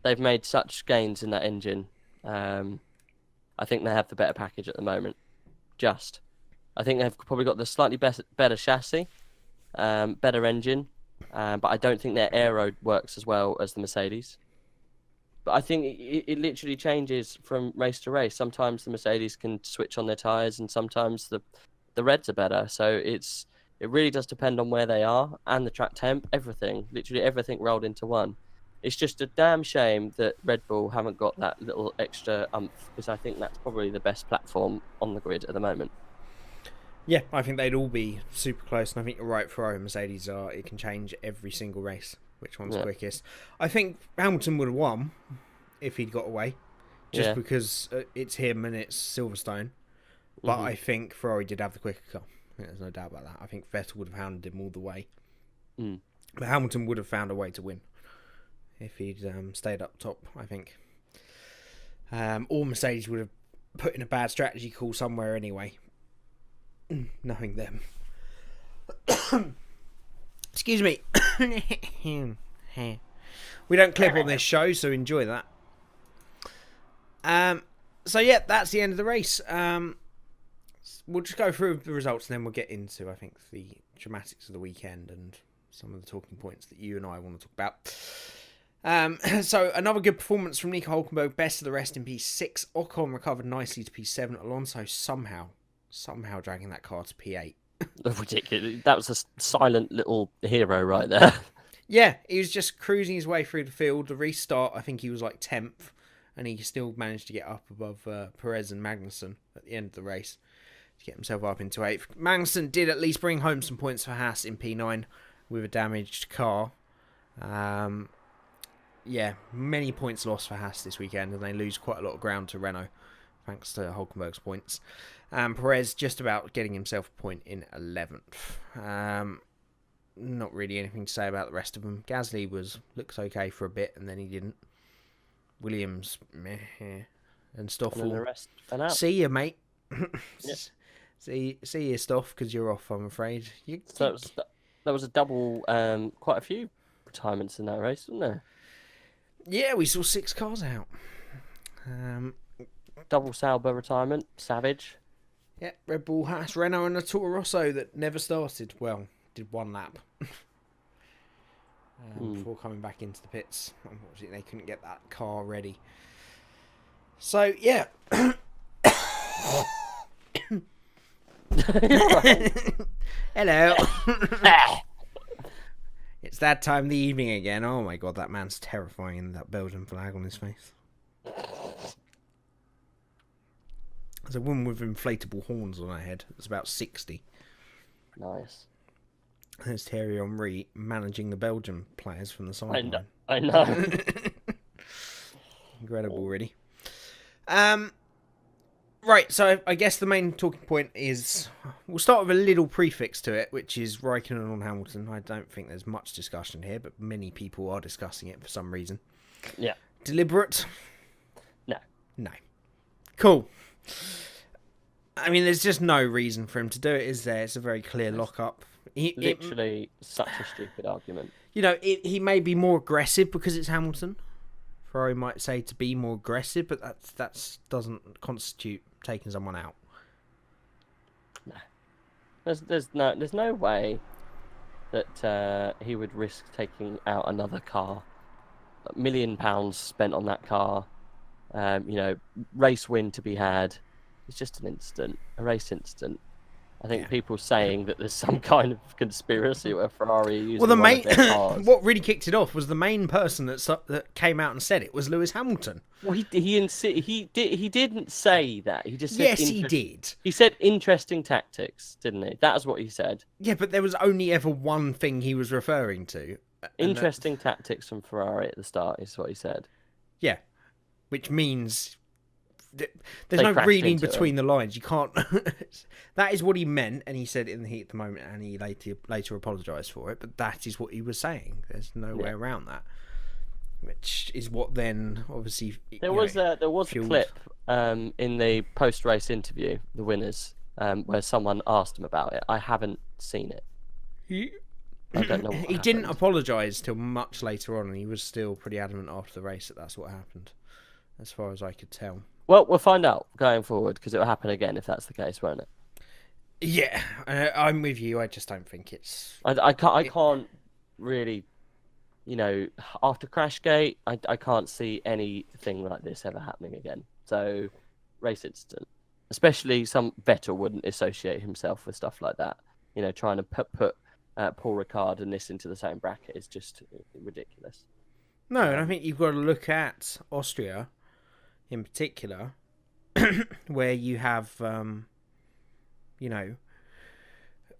They've made such gains in that engine. I think they have the better package at the moment. I think they've probably got the slightly better chassis, better engine, but I don't think their aero works as well as the Mercedes. But I think it literally changes from race to race. Sometimes the Mercedes can switch on their tyres, and sometimes the Reds are better. So it really does depend on where they are and the track temp, everything, literally everything rolled into one. It's just a damn shame that Red Bull haven't got that little extra umph, because I think that's probably the best platform on the grid at the moment. Yeah, I think they'd all be super close, and I think you're right, Ferrari and Mercedes it can change every single race, which one's quickest. I think Hamilton would have won if he'd got away, just because it's him and it's Silverstone. But I think Ferrari did have the quicker car. There's no doubt about that. I think Vettel would have hounded him all the way. But Hamilton would have found a way to win if he'd stayed up top, I think. Or Mercedes would have put in a bad strategy call somewhere anyway, knowing them. Excuse me. We don't clip on this show, so enjoy that. So yeah, that's the end of the race. We'll just go through the results and then we'll get into, I think, the dramatics of the weekend and some of the talking points that you and I want to talk about. So another good performance from Nico Hülkenberg, best of the rest in P6. Ocon recovered nicely to P7. Alonso somehow dragging that car to P8. Ridiculous. That was a silent little hero right there. Yeah, he was just cruising his way through the field. The restart, I think he was like 10th, and he still managed to get up above Perez and Magnussen at the end of the race to get himself up into 8th. Magnussen did at least bring home some points for Haas in P9 with a damaged car. Yeah, many points lost for Haas this weekend, and they lose quite a lot of ground to Renault, thanks to Hülkenberg's points. Perez just about getting himself a point in 11th. Not really anything to say about the rest of them. Gasly looked okay for a bit, and then he didn't. Williams, meh, and Stoffel. And the rest fell out. See you, mate. Yep. See you, Stoff, because you're off, I'm afraid. So that was a double, quite a few retirements in that race, wasn't there? Yeah, we saw 6 cars out. Double Sauber retirement, savage. Yeah, Red Bull, Haas, Renault, and a Toro Rosso that never started. Well, did 1 lap before coming back into the pits. Unfortunately, they couldn't get that car ready. So yeah. Hello. It's that time of the evening again. Oh my god, that man's terrifying in that Belgian flag on his face. There's a woman with inflatable horns on her head. It's about 60. Nice. There's Thierry Henry managing the Belgian players from the sideline. I know. Incredible, really. Right, so I guess the main talking point is... We'll start with a little prefix to it, which is Raikkonen on Hamilton. I don't think there's much discussion here, but many people are discussing it for some reason. Yeah. Deliberate? No. No. Cool. I mean, there's just no reason for him to do it, is there? It's a very clear lock-up. Literally such a stupid argument. You know, he may be more aggressive because it's Hamilton. Ferrari might say to be more aggressive, but that doesn't constitute taking someone out. No. There's no way that he would risk taking out another car. £1 million spent on that car. Race win to be had. It's just an incident, a race incident. I think people saying that there's some kind of conspiracy where Ferrari are using the one main of their cars. What really kicked it off was the main person that came out and said it was Lewis Hamilton. Well, he didn't say that. He just said yes, he did. He said interesting tactics, didn't he? That's what he said. Yeah, but there was only ever one thing he was referring to. Interesting tactics from Ferrari at the start is what he said. Yeah, which means there's no reading between the lines. You can't. That is what he meant, and he said it in the heat of the moment, and he later apologised for it. But that is what he was saying. There's no way around that. Which is what then obviously there was a clip in the post race interview, the winners, where someone asked him about it. I haven't seen it. I don't know. He didn't apologise till much later on, and he was still pretty adamant after the race that that's what happened, as far as I could tell. Well, we'll find out going forward because it will happen again if that's the case, won't it? Yeah, I'm with you. I just don't think it's. I can't really, after Crashgate, I can't see anything like this ever happening again. So, race incident, especially some Vettel wouldn't associate himself with stuff like that. Trying to put Paul Ricard and this into the same bracket is just ridiculous. No, and I think you've got to look at Austria in particular, where you have,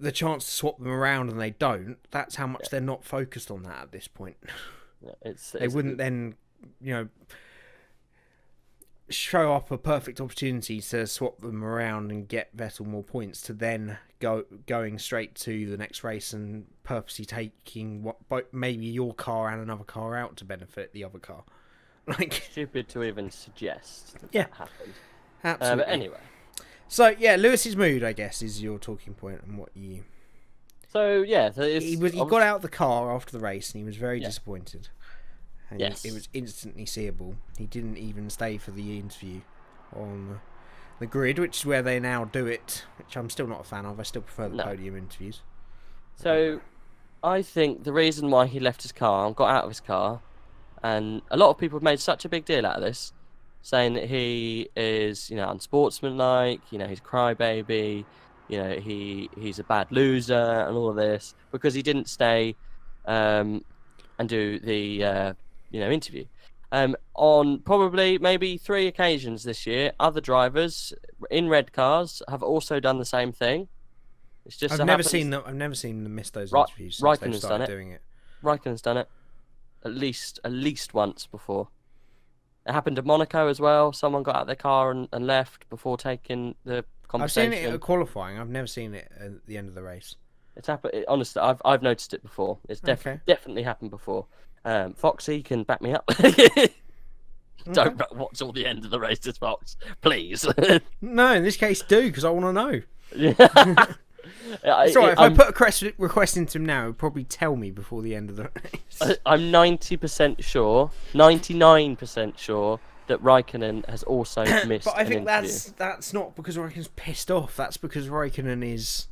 the chance to swap them around and they don't. That's how much they're not focused on that at this point. Yeah, they wouldn't then, show up a perfect opportunity to swap them around and get Vettel more points to then going straight to the next race and purposely taking maybe your car and another car out to benefit the other car. Stupid to even suggest that happened. Absolutely. But anyway. So yeah, Lewis's mood, I guess, is your talking point and what you. So yeah, he got out of the car after the race and he was very disappointed. And yes, it was instantly seeable. He didn't even stay for the interview on the grid, which is where they now do it, which I'm still not a fan of. I still prefer the podium interviews. So, I think the reason why he left his car and got out of his car, and a lot of people have made such a big deal out of this, saying that he is, unsportsmanlike, he's a crybaby, he's a bad loser and all of this, because he didn't stay and do the interview. On probably maybe 3 occasions this year, other drivers in red cars have also done the same thing. It's just I've never seen them miss those interviews since they've started doing it. Raikkonen's done it at least once before. It happened at Monaco as well. Someone got out of their car and left before taking the conversation. I've seen it at qualifying. I've never seen it at the end of the race. It's happened. Honestly, I've noticed it before. It's definitely happened before. Foxy can back me up. Don't watch all the end of the races, Fox, please. No, in this case, do, because I want to know. Yeah. It's alright. If I put a request into him now, he'll probably tell me before the end of the race. I'm 90% sure, 99% sure that Raikkonen has also missed. But I think an interview. that's not because Raikkonen's pissed off. That's because Raikkonen is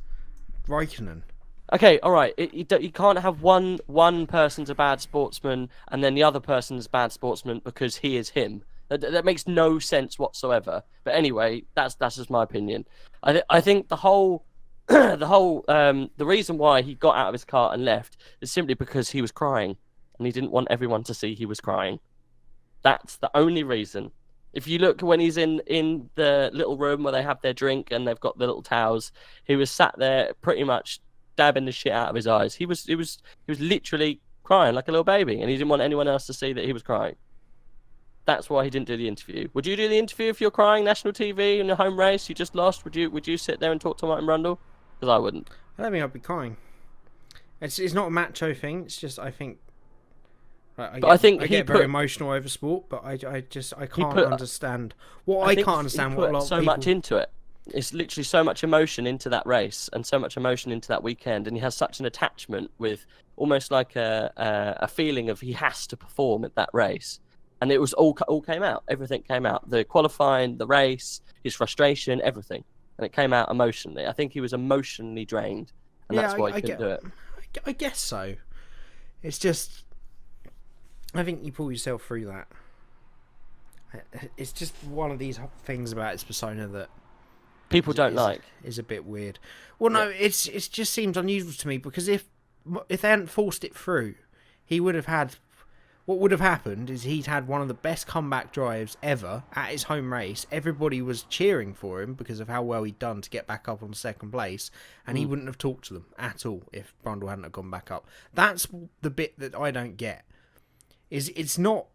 Raikkonen. Okay, all right. You can't have one person's a bad sportsman and then the other person's a bad sportsman because he is him. That makes no sense whatsoever. But anyway, that's just my opinion. I think the whole the reason why he got out of his car and left is simply because he was crying and he didn't want everyone to see he was crying. That's the only reason. If you look when he's in the little room where they have their drink and they've got the little towels, he was sat there pretty much dabbing the shit out of his eyes. He was literally crying like a little baby, and he didn't want anyone else to see that he was crying. That's why he didn't do the interview. Would you do the interview if you're crying national TV in your home race? You just lost. Would you sit there and talk to Martin Brundle? Because I wouldn't. I don't think I'd be crying. It's not a macho thing. It's just I think. I get very emotional over sport, but I can't understand. I can't understand what a lot of people... so much into it. It's literally so much emotion into that race and so much emotion into that weekend, and he has such an attachment with almost like a feeling of he has to perform at that race. And it was all came out. Everything came out. The qualifying, the race, his frustration, everything, and it came out emotionally. I think he was emotionally drained, and that's why he couldn't do it. I guess so. It's just, I think you pull yourself through that. It's just one of these things about his persona that people don't like. Is a bit weird. Well, no, it just seems unusual to me because if they hadn't forced it through, he would have had. What would have happened is he'd had one of the best comeback drives ever at his home race. Everybody was cheering for him because of how well he'd done to get back up on second place, and he wouldn't have talked to them at all if Brundle hadn't have gone back up. That's the bit that I don't get. It's not...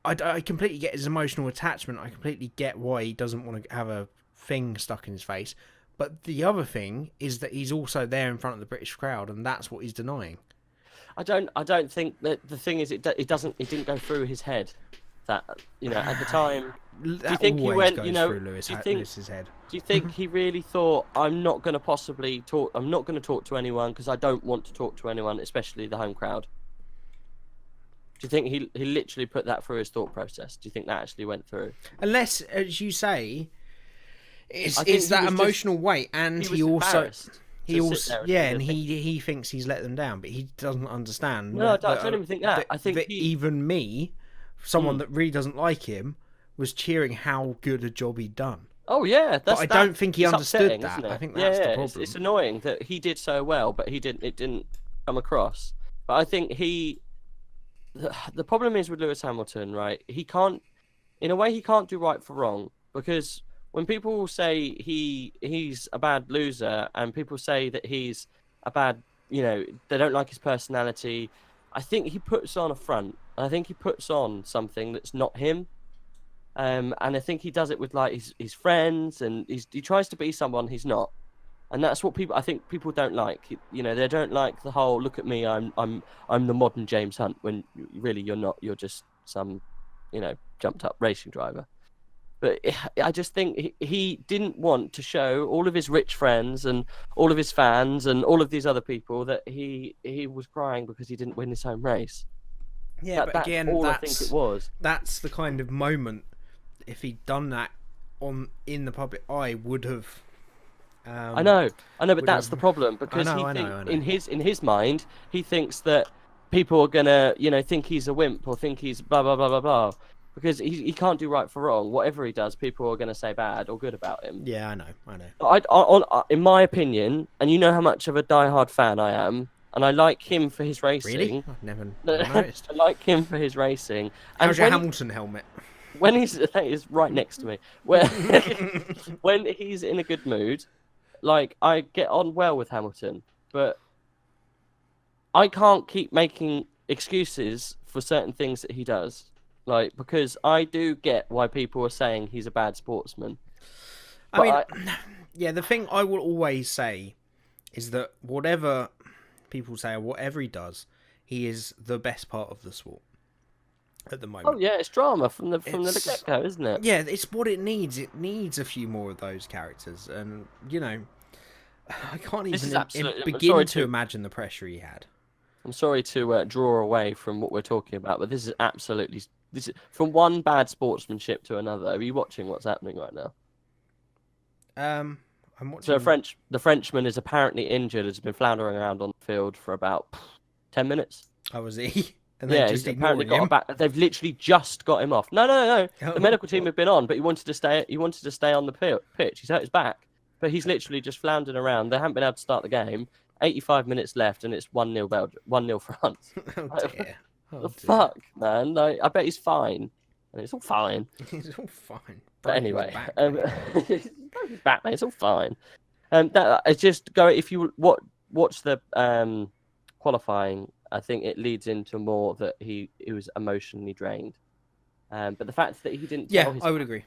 I completely get his emotional attachment. I completely get why he doesn't want to have a thing stuck in his face. But the other thing is that he's also there in front of the British crowd, and that's what he's denying. I don't think that the thing is it didn't go through his head that at the time. Do you think he went through Lewis's head? Do you think he really thought I'm not going to talk to anyone because I don't want to talk to anyone, especially the home crowd? Do you think he literally put that through his thought process? Do you think that actually went through? Unless, as you say, it's that emotional weight, and he also. He thinks he's let them down, but he doesn't understand. No, I don't even think that. I think even me, someone that really doesn't like him, was cheering how good a job he'd done. Oh yeah, but I don't think he understood that. I think that's the problem. It's annoying that he did so well, but it didn't come across. But I think the problem is with Lewis Hamilton, right? He can't do right for wrong, because when people say he's a bad loser and people say that he's a bad, they don't like his personality, I think he puts on a front. I think he puts on something that's not him. And I think he does it with like his friends, and he tries to be someone he's not. And that's what people don't like. They don't like the whole look at me, I'm the modern James Hunt, when really you're not. You're just some, jumped up racing driver. But I just think he didn't want to show all of his rich friends and all of his fans and all of these other people that he was crying because he didn't win his home race. Yeah, but again, I think it was. That's the kind of moment. If he'd done that in the public eye, would have. I know, but that's the problem, because in his mind, he thinks that people are gonna think he's a wimp or think he's blah blah blah blah blah. Because he can't do right for wrong. Whatever he does, people are going to say bad or good about him. Yeah, I know. In my opinion, and you know how much of a diehard fan I am, and I like him for his racing. Really? I've never noticed. I like him for his racing. How's your Hamilton helmet? When he's right next to me. When he's in a good mood, like, I get on well with Hamilton, but I can't keep making excuses for certain things that he does. Like, because I do get why people are saying he's a bad sportsman. The thing I will always say is that whatever people say or whatever he does, he is the best part of the sport at the moment. Oh yeah, it's drama from the get-go, isn't it? Yeah, it's what it needs. It needs a few more of those characters, and I can't This is even absolutely. I'm begin sorry to imagine the pressure he had. I'm sorry to draw away from what we're talking about, but this is absolutely. This is from one bad sportsmanship to another. Are you watching what's happening right now? I'm So watching. The Frenchman is apparently injured. Has been floundering around on the field for about 10 minutes. Oh, was he? And Yeah, then he's just apparently ignoring got him. They've literally just got him off. No. Oh, The medical team what? have been on, but he wanted to stay. He wanted to stay on the pitch. He's hurt his back, but he's literally just floundering around. They haven't been able to start the game. 85 minutes left, and it's 1-0 Belgium, 1-0 France. Oh dear. Oh, The dear. fuck, man! Like, I bet he's fine, and it's all fine. He's all fine. But Broke his anyway, back, he's back, mate. It's all fine. That it's just go if you watch the qualifying. I think it leads into more that he was emotionally drained. But the fact that he didn't tell yeah, his I would agree.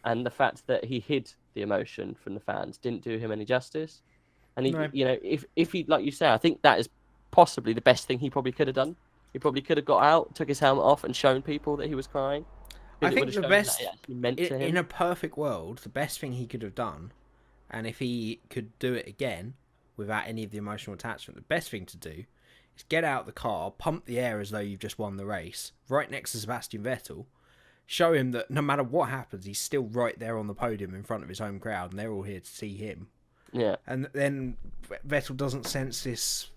and the fact that he hid the emotion from the fans didn't do him any justice. And he, No. you know, if he, like you say, I think that is possibly the best thing he probably could have done. He probably could have got out, took his helmet off, and shown people that he was crying. I It think would have the shown best that it actually meant to him. in a perfect world, the best thing he could have done, and if he could do it again without any of the emotional attachment, the best thing to do is get out the car, pump the air as though you've just won the race, right next to Sebastian Vettel, show him that no matter what happens, he's still right there on the podium in front of his home crowd, and they're all here to see him. Yeah. And then Vettel doesn't sense this.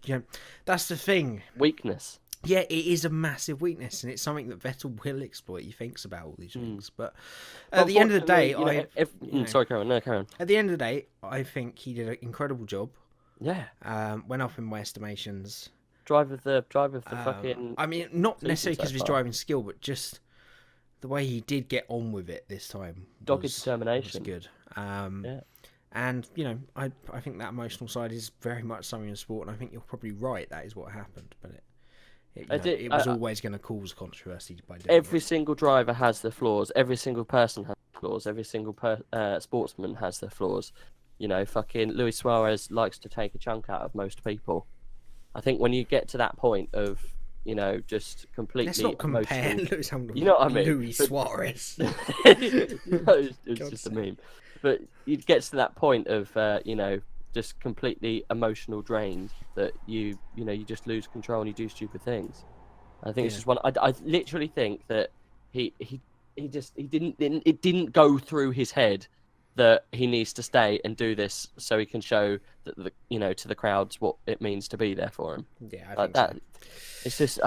You know, that's the thing. Weakness. Yeah, it is a massive weakness, and it's something that Vettel will exploit. He thinks about all these things, but at the end of the day, sorry, Karen. No, Karen. At the end of the day, I think he did an incredible job. Yeah. Went up in my estimations. Drive of the fucking. I mean, not season necessarily so because of his far. driving skill, but just the way he did get on with it this time. Dogged was determination. good. Yeah. And you know, I think that emotional side is very much something in sport, and I think you're probably right. That is what happened, but it was always going to cause controversy by doing Every it. single driver has their flaws. Every single person has flaws. Every single sportsman has their flaws. You know, fucking Luis Suarez likes to take a chunk out of most people. I think when you get to that point of, you know, just completely Let's not compare emotional... Lewis Hamilton. You know what I mean? Luis Suarez. It was God's just a sake. meme. But it gets to that point of, you know, just completely emotional drained that you just lose control and you do stupid things. I think it's just one. I literally think that he didn't go through his head that he needs to stay and do this so he can show that to the crowds what it means to be there for him. Yeah, I Like think that. so. It's just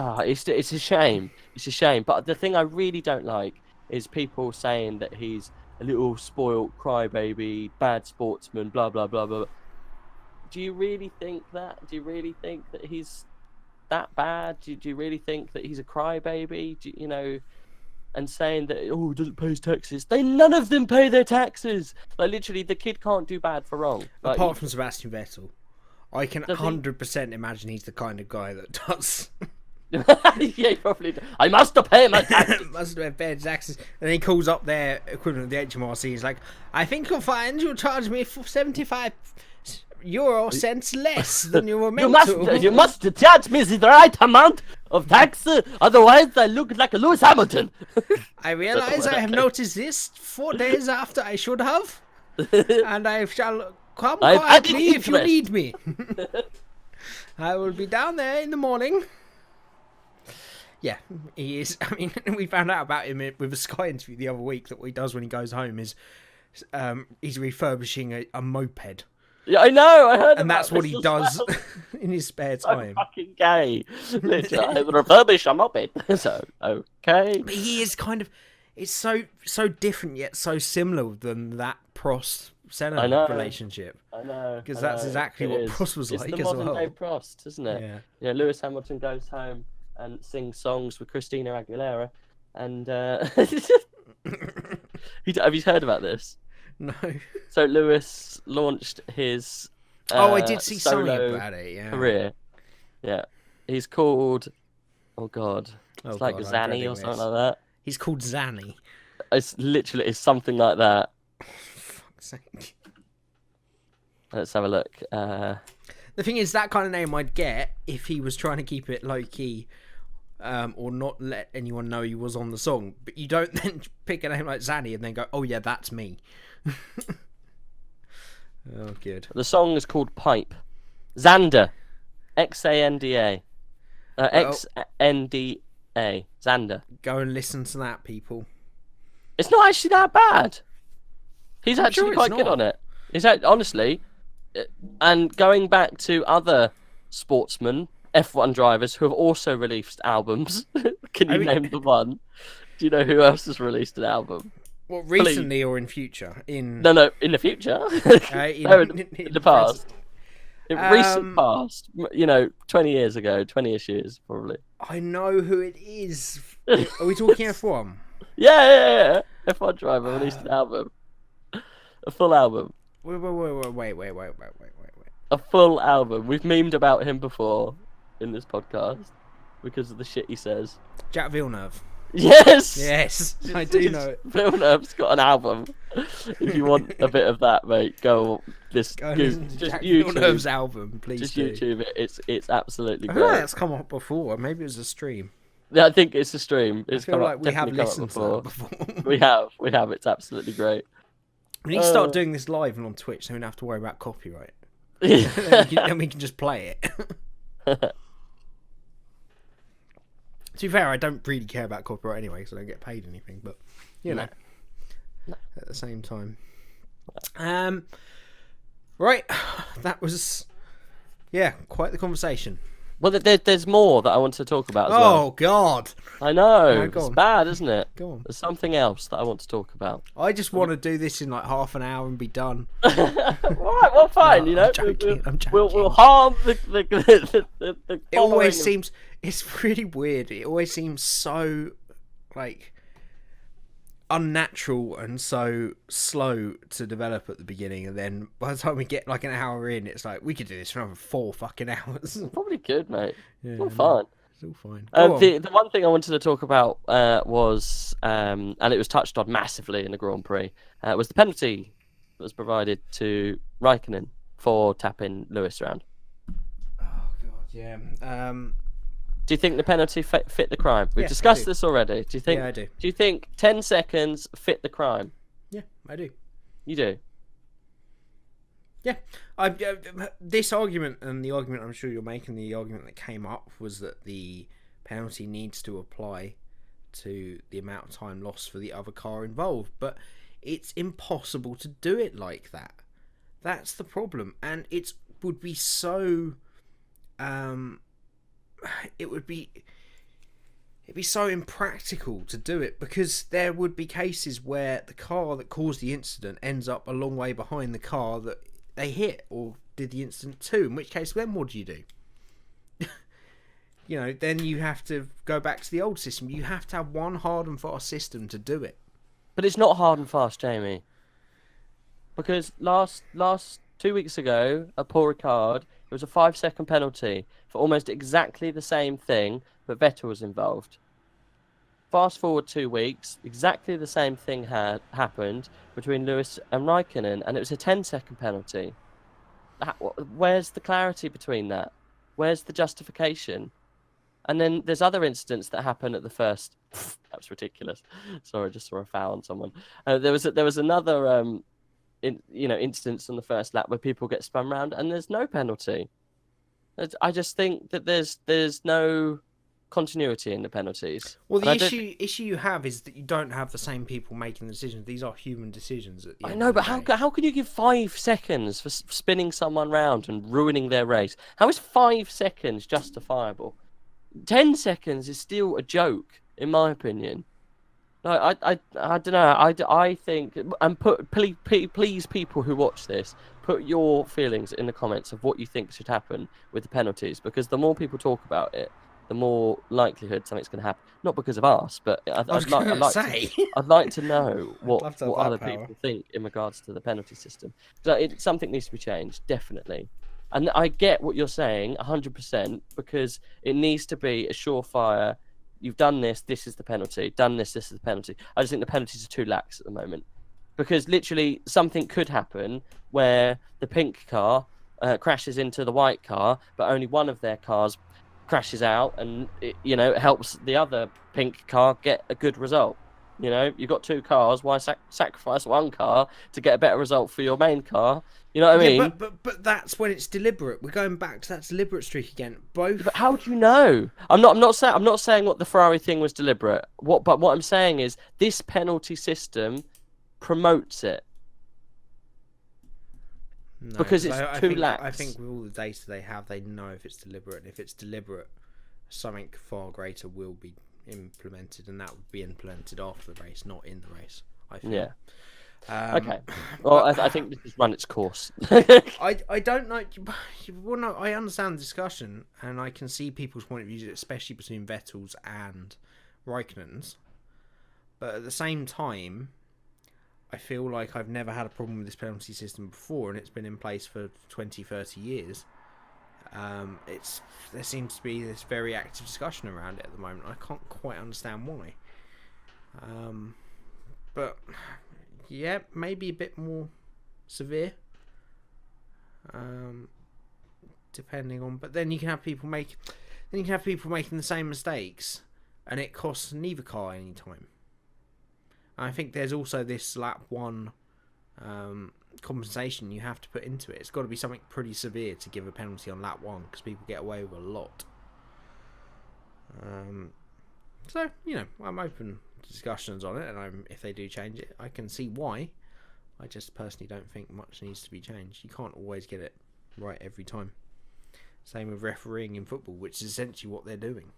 it's a shame. It's a shame. But the thing I really don't like is people saying that he's a little spoilt crybaby, bad sportsman, blah blah blah blah. Do you really think that? Do you really think that he's that bad? Do you really think that he's a crybaby? You know, and saying that he doesn't pay his taxes. None of them pay their taxes. Like literally, the kid can't do bad for wrong. Like, Apart from Sebastian Vettel, I can 100% imagine he's the kind of guy that does. yeah, he probably does. I must pay my taxes. Must have paid taxes. And he calls up their equivalent of the HMRC. He's like, I think you'll find you'll charge me for 75 euro cents less than you were meant to. You must charge me the right amount of tax, otherwise I look like a Lewis Hamilton. I realise I have noticed this 4 days after I should have, and I shall come I've added quietly if you interest. need me. I will be down there in the morning. Yeah, he is. I mean, we found out about him with a Sky interview the other week that what he does when he goes home is he's refurbishing a moped. Yeah, I know. I heard. And that's about what this he as does well. in his spare So time. fucking gay. Literally, I refurbish a moped. So okay. But he is kind of. It's so different yet so similar than that Prost I know. Senna relationship. I know. Because I that's know. exactly It what is. Prost was It's like the as modern well. day Prost, isn't it? Yeah. Yeah. Lewis Hamilton goes home and sings songs with Christina Aguilera, and have you heard about this? No. So Lewis launched his I did see something solo about it. Yeah. career. Yeah, he's called. Oh God, Oh, it's like God, I'm Zanny dreading or something this. like He's called Zanny. that. It's something like that. Fuck's sake. Let's have a look. The thing is, that kind of name I'd get if he was trying to keep it low key, or not let anyone know he was on the song. But you don't then pick a name like Zanny and then go, "Oh yeah, that's me." Oh, good. The song is called Pipe. Xander. Xanda. Xnda. Xander. Go and listen to that, people. It's not actually that bad. He's I'm actually sure quite it's good not. on it. Honestly, and going back to other sportsmen, F1 drivers who have also released albums. Can you name the one? Do you know who else has released an album? Well, recently or in future? No, in the future. In the past. In recent past. 20 years ago, 20-ish years, probably. I know who it is. Are we talking F1? Yeah. F1 driver released an album. A full album. Wait. A full album. We've memed about him before in this podcast because of the shit he says. Jack Villeneuve. Yes, I do know it. Villeneuve's got an album. If you want a bit of that, mate, go listen to Jack Villeneuve's album, please. Just do. YouTube it. It's absolutely I great. feel like that's come up before. Maybe it was a stream. Yeah, I think it's a stream. It's I feel like we have definitely come listened up to before. that before. We have. It's absolutely great. We need to start doing this live and on Twitch, so we don't have to worry about copyright. Yeah. then we can just play it. To be fair, I don't really care about copyright anyway, because I don't get paid anything. But you know, at the same time, right, that was quite the conversation. Well, there's more that I want to talk about as well. Oh God, I know go it's on. bad, isn't it? Go on. There's something else that I want to talk about. I just want to do this in like half an hour and be done. All right, well, fine. No, I'm joking, I'm joking. We'll harm the It always following seems it's really weird. It always seems so like unnatural and so slow to develop at the beginning, and then by the time we get like an hour in, it's like we could do this for another 4 fucking hours. Probably good, mate. Yeah, It's all fine. It's all fine. Go on. The one thing I wanted to talk about was, and it was touched on massively in the Grand Prix, was the penalty that was provided to Raikkonen for tapping Lewis around. Oh God, yeah. Do you think the penalty fit the crime? We've Yes, I discussed do. this already. Do you think? Yeah, I do. Do you think 10 seconds fit the crime? Yeah, I do. You do. Yeah, this argument and the argument I'm sure you're making, the argument that came up was that the penalty needs to apply to the amount of time lost for the other car involved, but it's impossible to do it like that. That's the problem, and it would be so. It'd be so impractical to do it, because there would be cases where the car that caused the incident ends up a long way behind the car that they hit or did the incident to, in which case then what do you do? Then you have to go back to the old system. You have to have one hard and fast system to do it. But it's not hard and fast, Jamie. Because last 2 weeks ago at Paul Ricard, it was a 5-second penalty for almost exactly the same thing, but Vettel was involved. Fast forward 2 weeks, exactly the same thing had happened between Lewis and Raikkonen, and it was a 10-second penalty. Where's the clarity between that? Where's the justification? And then there's other incidents that happen at the first. That was ridiculous. Sorry, I just saw a foul on someone. There was another instance on the first lap where people get spun round and there's no penalty. I just think that there's no continuity in the penalties. Well, the issue you have is that you don't have the same people making the decisions. These are human decisions. At the I end know, of the but day. how can you give 5 seconds for spinning someone round and ruining their race? How is 5 seconds justifiable? 10 seconds is still a joke, in my opinion. No, I don't know. I think, and please, people who watch this, put your feelings in the comments of what you think should happen with the penalties, because the more people talk about it, the more likelihood something's going to happen. Not because of us, but I'd like to know what other people think in regards to the penalty system. So something needs to be changed, definitely. And I get what you're saying 100%, because it needs to be a surefire. You've done this, this is the penalty. Done this, this is the penalty. I just think the penalties are too lax at the moment. Because literally something could happen where the pink car crashes into the white car, but only one of their cars crashes out, and it helps the other pink car get a good result. You know, you've got 2 cars. Why sacrifice 1 car to get a better result for your main car? You know what I mean? But that's when it's deliberate. We're going back to that deliberate streak again. Both. But how do you know? I'm not saying what the Ferrari thing was deliberate. What I'm saying is this penalty system promotes it. No, Because it's too lax. I think with all the data they have, they know if it's deliberate, and if it's deliberate, something far greater will be implemented, and that would be implemented after the race, not in the race. I feel. Yeah. Okay. Well, I think this has run its course. I don't know. Well, no, I understand the discussion, and I can see people's point of view, especially between Vettel's and Raikkonen's. But at the same time, I feel like I've never had a problem with this penalty system before, and it's been in place for 20, 30 years. There seems to be this very active discussion around it at the moment. I can't quite understand why. But yeah, maybe a bit more severe. Depending on, but then you can have people making the same mistakes, and it costs neither car any time. I think there's also this lap 1 compensation you have to put into it. It's got to be something pretty severe to give a penalty on lap 1, because people get away with a lot. So, you know, I'm open to discussions on it, and if they do change it, I can see why. I just personally don't think much needs to be changed. You can't always get it right every time. Same with refereeing in football, which is essentially what they're doing.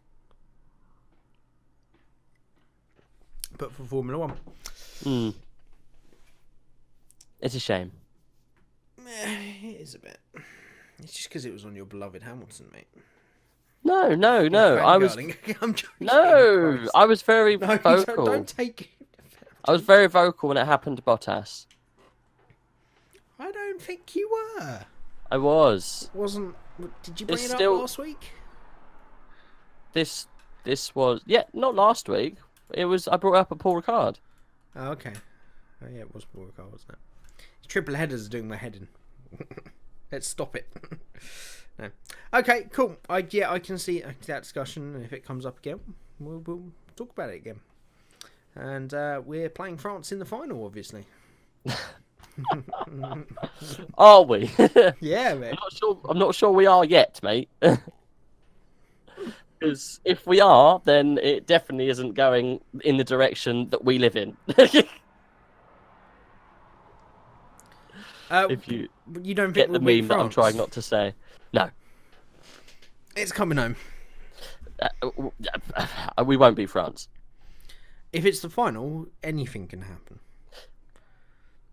But for Formula 1. It's a shame. It is a bit. It's just because it was on your beloved Hamilton, mate. No. I was very vocal. Don't take. I was very vocal when it happened to Bottas. I don't think you were. I was. Wasn't? Did you bring it up last week? This was not last week. It was. I brought up a Paul Ricard. Oh, okay. Oh yeah, it was Paul Ricard, wasn't it? Triple headers are doing my head in. Let's stop it. No. Okay, cool. I can see that discussion, and if it comes up again, we'll talk about it again. And we're playing France in the final, obviously. Are we? Yeah, mate. I'm not sure we are yet, mate. Because if we are, then it definitely isn't going in the direction that we live in. If you don't get think the we'll meme that I'm trying not to say, no, it's coming home. We won't beat France. If it's the final, anything can happen.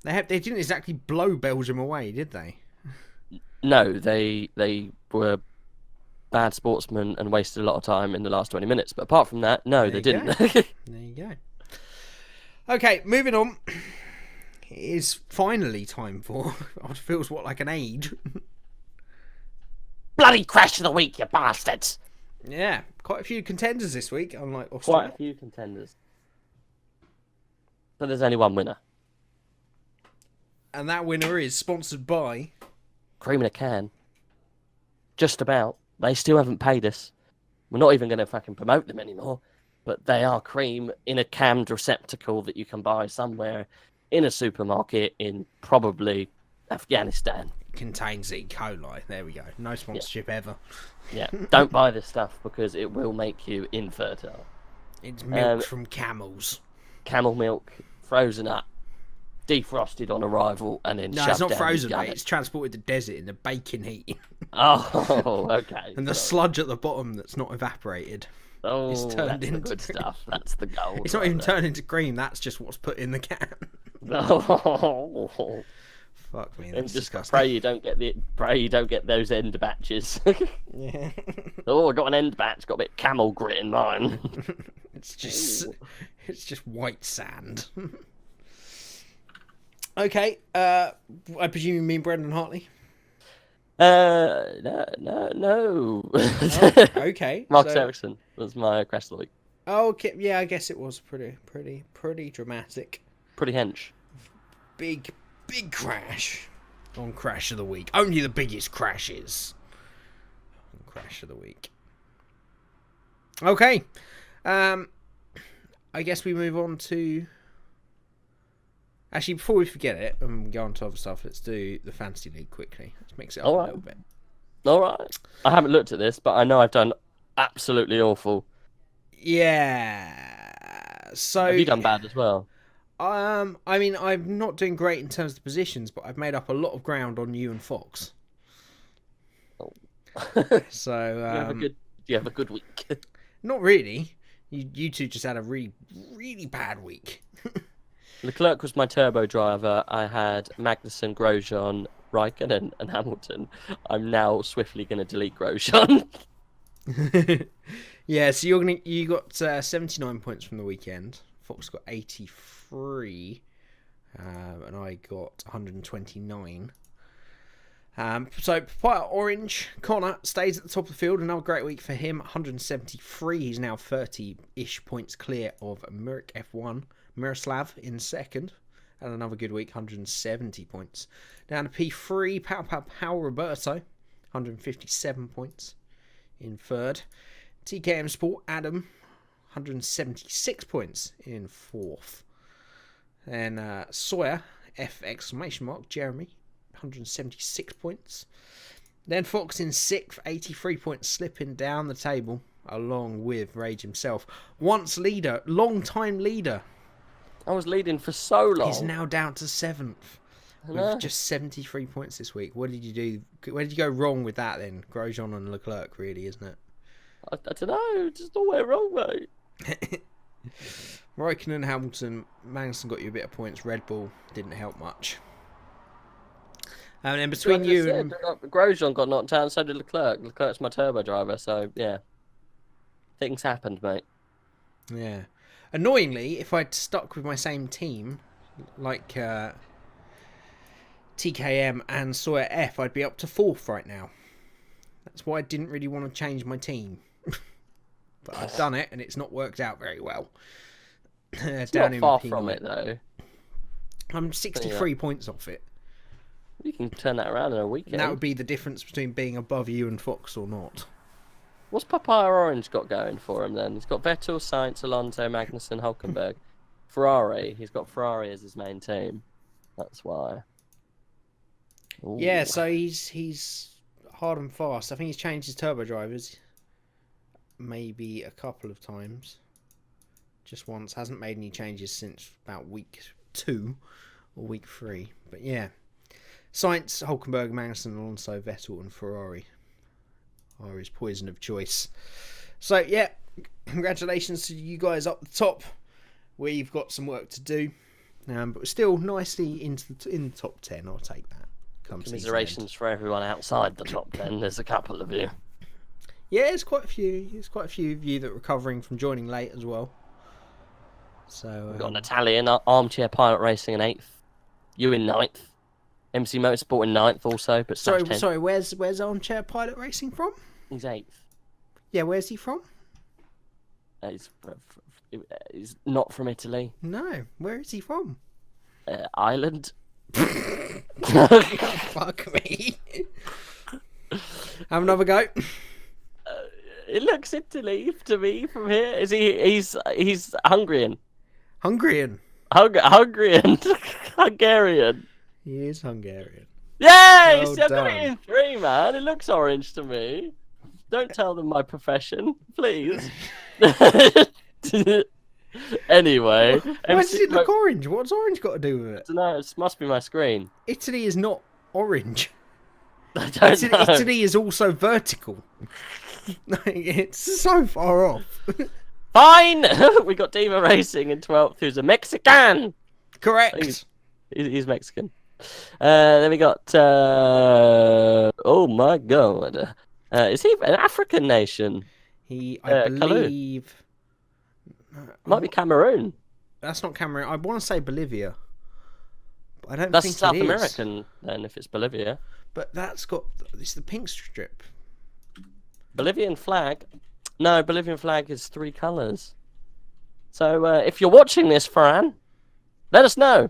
They didn't exactly blow Belgium away, did they? No, they were bad sportsmen and wasted a lot of time in the last 20 minutes. But apart from that, no, they didn't. There you go. Okay, moving on. It is finally time for what feels like an age. Bloody crash of the week, you bastards! Yeah, quite a few contenders this week, unlike Austria. Quite a few contenders. But there's only one winner. And that winner is sponsored by... Cream in a can. Just about. They still haven't paid us. We're not even going to fucking promote them anymore. But they are cream in a cammed receptacle that you can buy somewhere in a supermarket in probably Afghanistan. Contains E. coli. There we go. No sponsorship ever. Yeah. Don't buy this stuff because it will make you infertile. It's milk from camels. Camel milk, frozen up, defrosted on arrival, and then No, it's not frozen, mate. It's transported to the desert in the baking heat. Oh, okay. And the sludge at the bottom that's not evaporated. Oh, it's turned that's into the good stuff. That's the gold. It's not even turned into cream. That's just what's put in the can. Oh. Fuck me. And That's just disgusting. pray you don't get those end batches. Yeah. Oh, I got an end batch. Got a bit of camel grit in mine. It's just white sand. Okay. I presume you mean Brendan Hartley. No. Oh, okay. Marcus Ericsson was my crash of the week. Oh, okay. Yeah, I guess it was pretty dramatic. Pretty hench. Big crash on Crash of the Week. Only the biggest crashes on Crash of the Week. Okay. I guess we move on to. Actually, before we forget it and go on to other stuff, let's do the fantasy league quickly. Let's mix it up a little bit. All right. I haven't looked at this, but I know I've done absolutely awful. Yeah. So have you done bad as well? I mean, I'm not doing great in terms of the positions, but I've made up a lot of ground on you and Fox. Oh. So do you have a good week? Not really. You two just had a really, really bad week. Leclerc was my turbo driver. I had Magnussen, Grosjean, Raikkonen, and Hamilton. I'm now swiftly going to delete Grosjean. Yeah, so you got 79 points from the weekend. Fox got 83, and I got 129. So Papaya Orange, Connor stays at the top of the field. Another great week for him. 173. He's now 30-ish points clear of Mirik F1. Miroslav in second. And another good week, 170 points. Down to P3, Pow Roberto, 157 points in third. TKM Sport, Adam, 176 points in fourth. And Sawyer, F exclamation mark, Jeremy, 176 points. Then Fox in sixth, 83 points, slipping down the table along with Rage himself. Once leader, long-time leader. I was leading for so long. He's now down to seventh with just 73 points this week. What did you do? Where did you go wrong with that then? Grosjean and Leclerc, really, isn't it? I don't know. Just all went wrong, mate. Raikkonen, Hamilton, Magnussen got you a bit of points. Red Bull didn't help much. And then between you and Grosjean got knocked out, and so did Leclerc. Leclerc's my turbo driver, so yeah, things happened, mate. Yeah. Annoyingly, if I'd stuck with my same team, like TKM and Sawyer F, I'd be up to fourth right now. That's why I didn't really want to change my team. But I've done it, and it's not worked out very well. It's down not in far P9. from it, though. I'm 63 points off it. You can turn that around in a weekend. And that would be the difference between being above you and Fox or not. What's Papaya Orange got going for him then? He's got Vettel, Sainz, Alonso, Magnussen, Hulkenberg. Ferrari. He's got Ferrari as his main team. That's why. Ooh. Yeah, so he's hard and fast. I think he's changed his turbo drivers maybe a couple of times. Just once. Hasn't made any changes since about week 2 or week 3. But yeah. Sainz, Hulkenberg, Magnussen, Alonso, Vettel and Ferrari are his poison of choice. So yeah, congratulations to you guys up the top. We've got some work to do, but we're still nicely in the top 10. I'll take that. Commiserations for everyone outside the top 10. There's a couple of you. Yeah, there's quite a few. There's quite a few of you that are recovering from joining late as well. So we've got an Italian, Armchair Pilot Racing in 8th. You in 9th. MC Motorsport in 9th also, but sorry, where's Armchair Pilot Racing from? He's 8th. Yeah, where's he from? He's not from Italy. No, where is he from? Ireland. Fuck me. Have another go. It looks Italy to me from here. Is he? He's Hungarian. Hungarian. Hungarian. Hungarian. He is Hungarian. Yay! Well I've got done. it in 3, man. It looks orange to me. Don't tell them my profession, please. Anyway. Why does it look orange? What's orange got to do with it? No, it must be my screen. Italy is not orange. I don't know. Italy is also vertical. It's so far off. Fine! We got Diva Racing in 12th, who's a Mexican. Correct. He's Mexican. Then we got... oh my god. Is he an African nation? I believe... Might be Cameroon. That's not Cameroon. I want to say Bolivia. But I don't That's think South it is. American, then, if it's Bolivia. But that's got... It's the pink strip. Bolivian flag? No, Bolivian flag is 3 colours. So, if you're watching this, Farhan, let us know.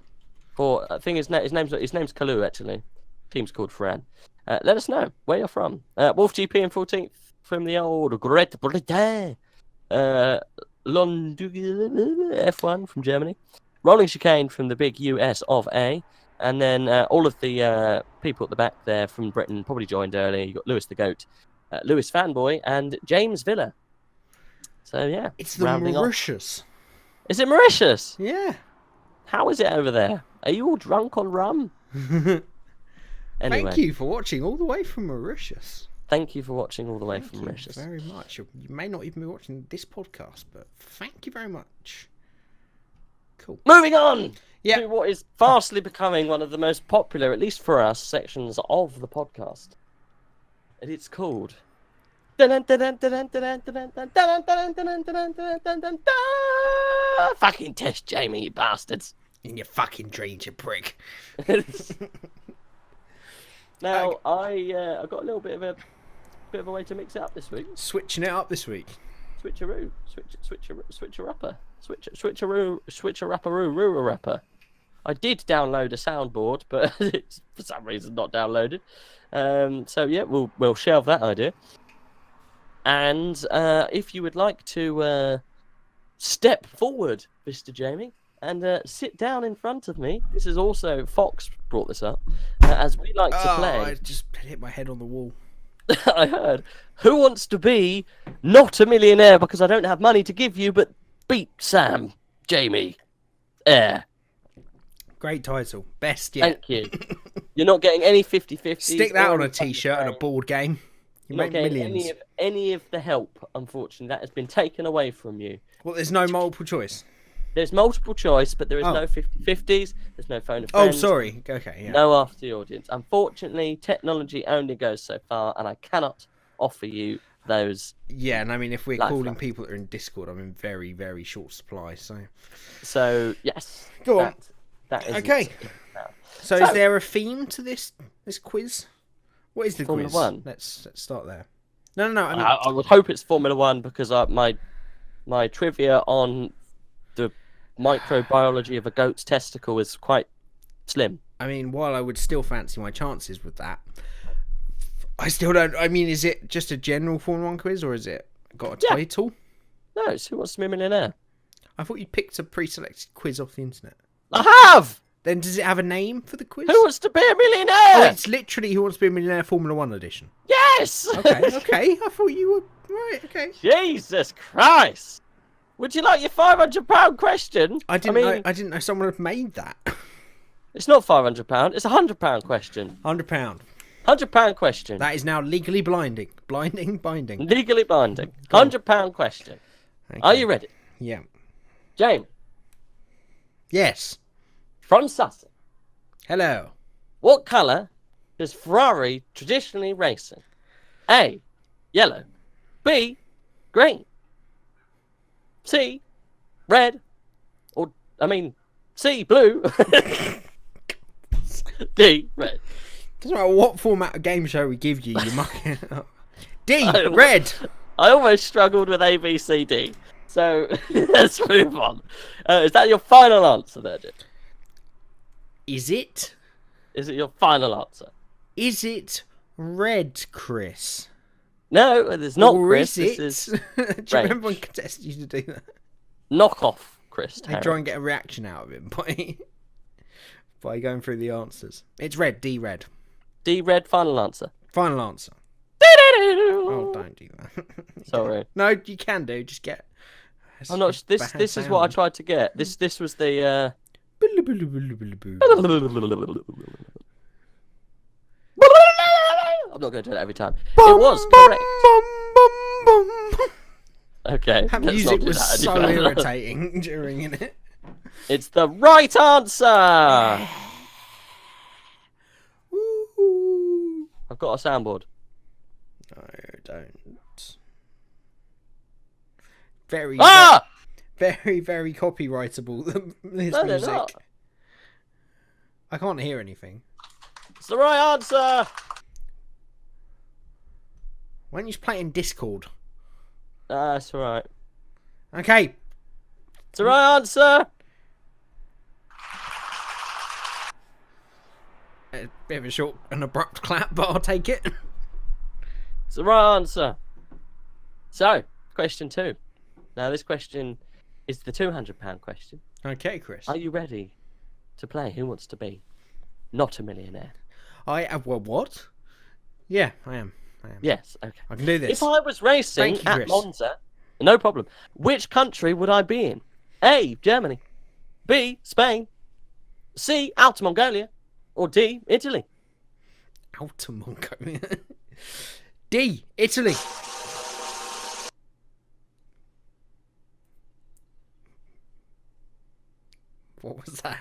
For I think his name's Kalu, actually. Team's called Farhan. Let us know where you're from. Wolf GP in 14th from the old Great Britain. F1 from Germany. Rolling Chicane from the big US of A. And then all of the people at the back there from Britain probably joined early. You got Lewis the Goat, Lewis Fanboy, and James Villa. So yeah, It's the rounding off. Mauritius. Is it Mauritius? Yeah. How is it over there? Are you all drunk on rum? Anyway, Thank you for watching all the way from Mauritius. Thank you for watching all the way from Thank Mauritius. you very much. You may not even be watching this podcast, but thank you very much. Cool. Moving on Yeah. to what is fastly becoming one of the most popular, at least for us, sections of the podcast. And it's called... Fucking test, Jamie, you bastards. In your fucking dreams, you prick. Now, I got a little bit of a way to mix it up this week. Switching it up this week. Switcheroo, switcherupper, switcherapperoo. I did download a soundboard, but it's for some reason not downloaded. So yeah, we'll shelve that idea. And if you would like to step forward, Mr. Jamie, and sit down in front of me. This is also Fox brought this up, as we like to play. I just hit my head on the wall. I heard. Who wants to be not a millionaire because I don't have money to give you, but beat Sam, Jamie, Air. Great title. Best yet. Thank you. You're not getting any 50-50s. Stick that on a t-shirt and a board game. You You're make not getting millions. any of the help, unfortunately. That has been taken away from you. Well, there's no multiple choice. There's multiple choice, but there is no 50-50s. There's no phone a friend. Oh, sorry. Okay, yeah. No after the audience. Unfortunately, technology only goes so far, and I cannot offer you those. Yeah, and I mean, if we're Life calling lines. people that are in Discord, I'm in very, very short supply, so... So, yes. Go on. That is Okay. So is there a theme to this quiz? What is the Formula quiz? One. Let's start there. No. I mean, I would hope it's Formula One because my trivia on the microbiology of a goat's testicle is quite slim. I mean, while I would still fancy my chances with that, I still don't. I mean, is it just a general Formula One quiz, or is it got a title? No, it's Who Wants to Be a Millionaire? I thought you picked a pre-selected quiz off the internet. I have! Then does it have a name for the quiz? Who Wants to Be a Oh, Millionaire? it's literally Who Wants to Be a Millionaire Formula One edition. Yes! Okay. I thought you were right. Okay. Jesus Christ! Would you like your £500 question? I didn't know someone had made that. It's not £500. It's a £100 question. £100. £100 question. That is now legally binding. Binding. Legally binding. £100 question. Okay. Are you ready? Yeah. James, Yes. from Sussex, Hello. what colour does Ferrari traditionally race in? A, yellow. B, green. C, red. C, blue. D, red. Doesn't matter what format of game show we give you, you mucking it up. D, I- red. I almost struggled with A, B, C, D. So let's move on. Is that your final answer there, Jim? Is it? Is it your final answer? Is it red, Chris? No, it is not, Or Chris. is it? This is Do you red. remember when contested you to do that? knockoff, Chris. I try and get a reaction out of him by going through the answers. It's red. D, red. D, red, final answer. Final answer. Oh, don't do that. Sorry. No, you can do. Just get. I'm not. This is what I tried to get. This was the. I'm not going to do that every time. It was correct. Okay. That let's music not do was that so any further. irritating during it. It's the right answer. Woo. I've got a soundboard. No, don't. Very, Ah! very, very copyrightable. This No, they're music. not. I can't hear anything. It's the right answer. Why don't you just play it in Discord? That's all right. Okay. It's the right answer. A bit of a short and abrupt clap, but I'll take it. It's the right answer. So, question 2. Now, this question is the £200 question. Okay, Chris. Are you ready to play Who Wants to Be Not a Millionaire? Well, what? Yeah, I am. Yes, okay. I can do this. If I was racing Thank you, at Chris. Monza, no problem. Which country would I be in? A, Germany. B, Spain. C, Outer Mongolia. Or D, Italy. Outer Mongolia. D, Italy. What was that?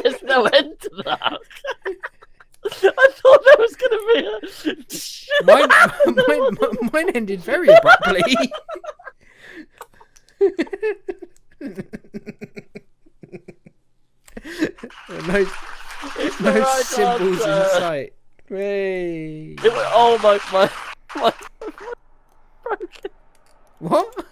There's no end to that. I thought there was going to be a... Mine ended very abruptly. no right symbols in answer. sight. Hey. Oh my broken. What?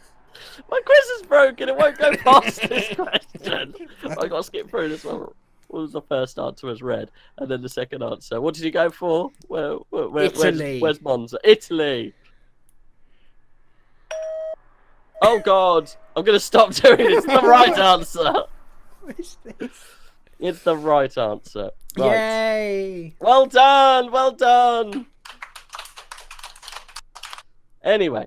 My quiz is broken. It won't go past this question. I got to skip through this one. What was the first answer? Was red, and then the second answer. What did you go for? Italy. Where's Monza? Italy. Oh God! I'm gonna stop doing it. It's the right answer. What is this? It's the right answer. Right. Yay! Well done. Well done. Anyway,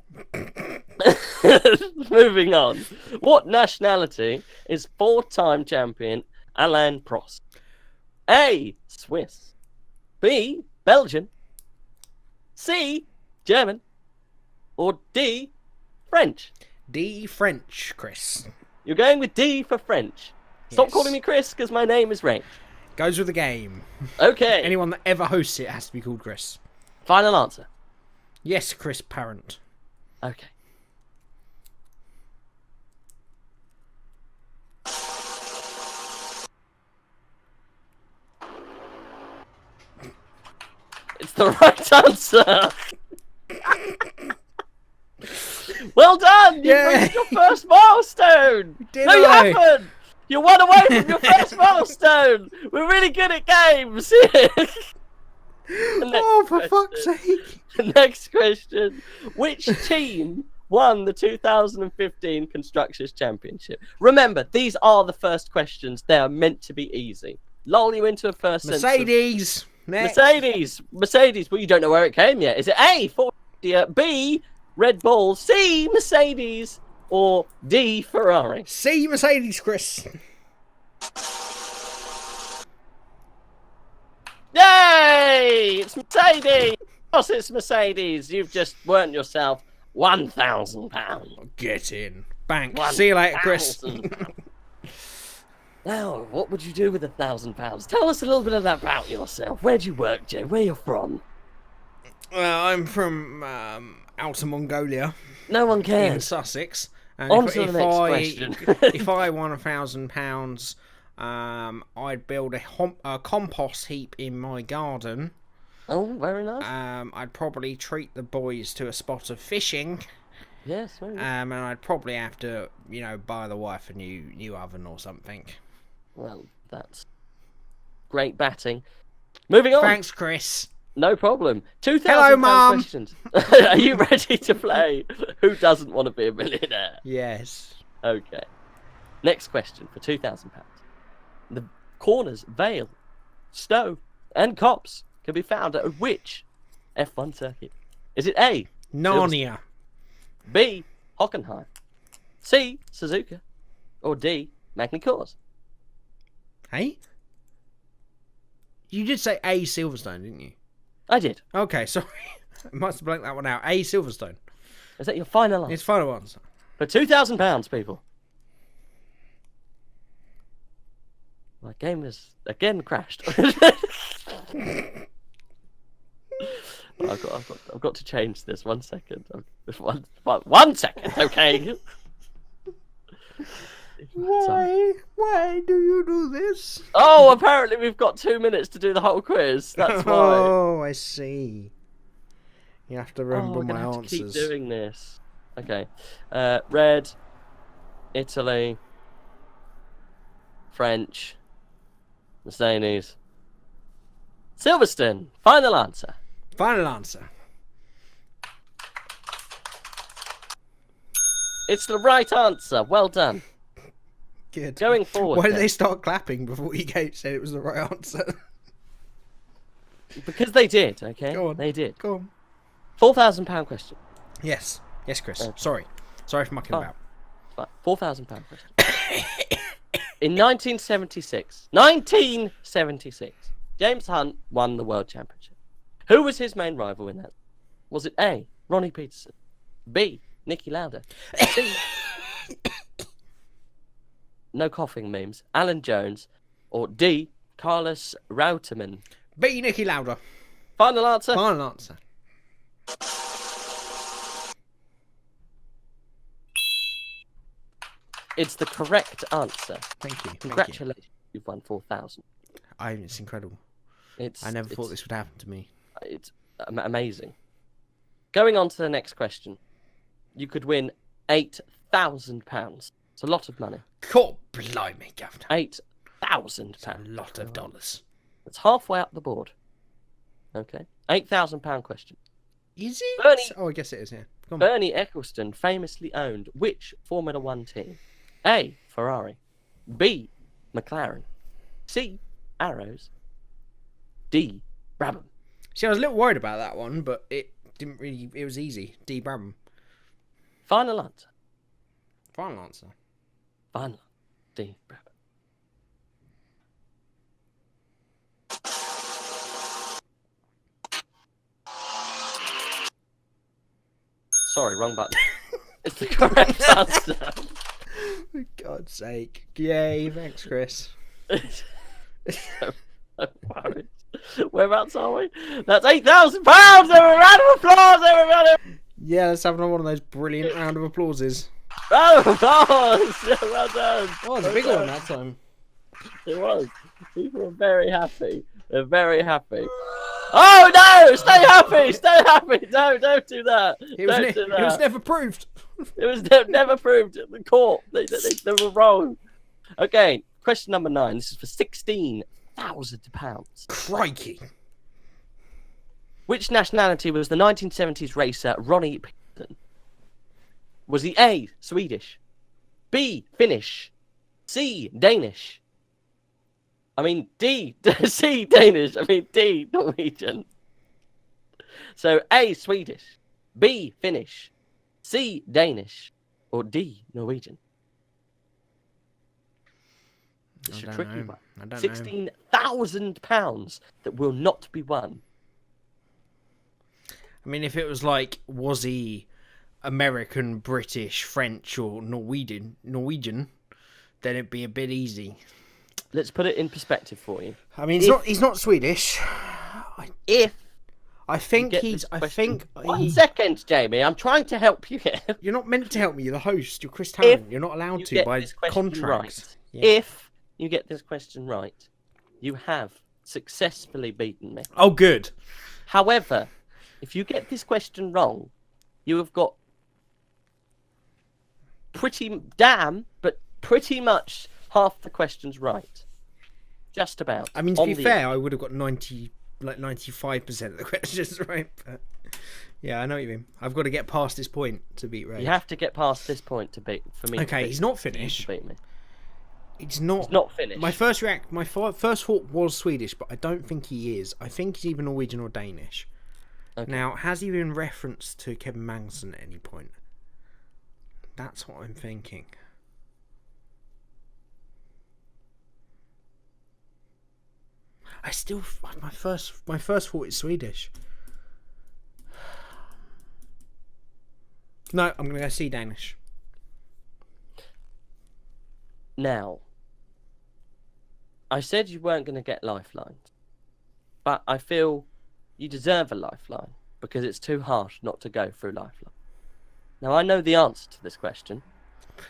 moving on. What nationality is four-time champion Alain Prost? A, Swiss. B, Belgian. C, German. Or D, French. D, French, Chris. You're going with D for French. Stop Yes. calling me Chris, because my name is Range. Goes with the game. Okay. Anyone that ever hosts it has to be called Chris. Final answer. Yes, Chris Parent. Okay. It's the right answer. Well done! You Yay. reached your first milestone! Did No, you I? haven't! You're one away from your first milestone! We're really good at games! Oh, for fuck's sake. Next question. Which team won the 2015 Constructors' Championship? Remember, these are the first questions. They are meant to be easy. Lull you into a first sense of- Mercedes. Next. Mercedes. Well, you don't know where it came yet. Is it A, Ford, B, Red Bull, C, Mercedes, or D, Ferrari? C, Mercedes, Chris. Yay! It's Mercedes! Of course it's Mercedes. You've just earned yourself £1,000. Get in. Bank. See you later, Chris. Now, what would you do with £1,000? Tell us a little bit about yourself. Where do you work, Joe? Where you're from? Well, I'm from Outer Mongolia No one in cares. Sussex. And On to the next question. if I won £1,000, I'd build a compost heap in my garden. Oh, very nice. I'd probably treat the boys to a spot of fishing. Yes, very good. And I'd probably have to, buy the wife a new oven or something. Well, that's great batting. Moving on. Thanks, Chris. No problem. £2,000 Hello, Mum. questions. Are you ready to play? Who doesn't want to be a millionaire? Yes. Okay. Next question for £2,000. The corners, Vale, Stowe, and Copse can be found at which F1 circuit? Is it A, Narnia. B, Hockenheim, C, Suzuka, or D, Magny Cours? Hey? You did say A, Silverstone, didn't you? I did. Okay, sorry. I must have blanked that one out. A, Silverstone. Is that your final answer? It's final answer. For £2,000, people. My game has again crashed. I've got to change this. 1 second. One second, okay. Why do you do this? Oh, apparently we've got 2 minutes to do the whole quiz. That's why. Oh, I see. You have to remember we're gonna my have answers. to keep doing this. Okay. Red, Italy, French, Mercedes, Silverstone. Final answer. Final answer. It's the right answer. Well done. Good. Going forward. Why did then. they start clapping before you said it was the right answer? Because they did, okay? Go on. They did. Go on. £4,000 question. Yes. Yes, Chris. Okay. Sorry for mucking about. Right, £4,000 question. In 1976, James Hunt won the World Championship. Who was his main rival in that? Was it A, Ronnie Peterson, B, Nicky Lauda, C, no coughing memes, Alan Jones, or D, Carlos Reutemann? B, Nicky Lauda. Final answer? Final answer. It's the correct answer. Thank you. Congratulations, you've won 4,000. It's incredible. I never thought this would happen to me. It's amazing. Going on to the next question. You could win £8,000. It's a lot of money. God blimey, Governor. £8,000. A lot of dollars. It's halfway up the board. Okay. £8,000 question. Is it? Bernie, I guess it is, yeah. Come on. Bernie Ecclestone famously owned which Formula One team? A, Ferrari. B, McLaren. C, Arrows. D, Brabham. See, I was a little worried about that one, but it didn't really... It was easy. D, Brabham. Final answer. Final answer. Final. D, Brabham. Sorry, wrong button. It's the correct answer. For God's sake. Yay, thanks, Chris. Whereabouts are we? That's £8,000! Round of applause, everybody! Yeah, let's have another one of those brilliant round of applauses. Round of applause! Well done. Oh, it's a big one that time. It was. People were very happy. They're very happy. Oh no! Stay happy! Stay happy! No, don't do that. It was never proved. It was never proved at the court. They were wrong. Okay, question number 9. This is for £16,000. Crikey. Which nationality was the 1970s racer Ronnie Peterson? Was he A, Swedish, B, Finnish, C, Danish? I mean, D, C, Danish. I mean, D, Norwegian. So A, Swedish, B, Finnish, C, Danish, or D, Norwegian? It's a tricky one. I don't know. £16,000 that will not be won. I mean, if it was like, was he American, British, French, or Norwegian, then it'd be a bit easy. Let's put it in perspective for you. I mean, he's not Swedish. I think he's. One second, Jamie. I'm trying to help you here. You're not meant to help me. You're the host. You're Chris Tarrant. You're not allowed to by contract. Right. Yeah. If you get this question right, you have successfully beaten me. Oh, good. However, if you get this question wrong, you have got pretty much half the questions right. Just about. I mean, to be fair, I would have got 95% of the questions right. But yeah, I know what you mean. I've got to get past this point to beat Ray. You have to get past this point to beat for me. Okay, he's not Finnish. To beat me. It's not. He's not Finnish. My first thought was Swedish, but I don't think he is. I think he's either Norwegian or Danish. Okay. Now, has he been referenced to Kevin Magnussen at any point? That's what I'm thinking. My first thought is Swedish. No, I'm gonna go see Danish. Now, I said you weren't going to get lifelines, but I feel you deserve a lifeline because it's too harsh not to go through lifeline. Now, I know the answer to this question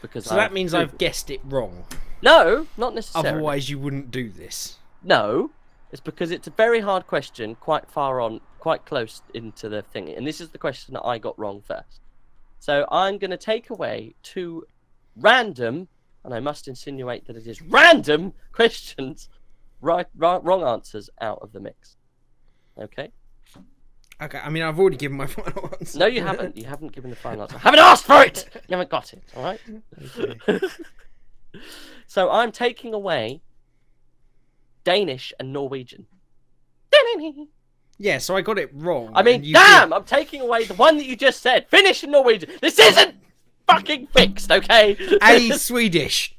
because so that means I've guessed it wrong. No, not necessarily. Otherwise, you wouldn't do this. No, it's because it's a very hard question, quite far on, quite close into the thing, and this is the question that I got wrong first. So I'm going to take away 2 random. And I must insinuate that it is random questions, wrong answers out of the mix. Okay? Okay, I mean, I've already given my final answer. No, you haven't. You haven't given the final answer. I haven't asked for it! You haven't got it, all right? Okay. So I'm taking away Danish and Norwegian. Yeah, so I got it wrong. I mean, and you damn! I'm taking away the one that you just said. Finnish and Norwegian. This isn't fucking fixed, okay? A Swedish.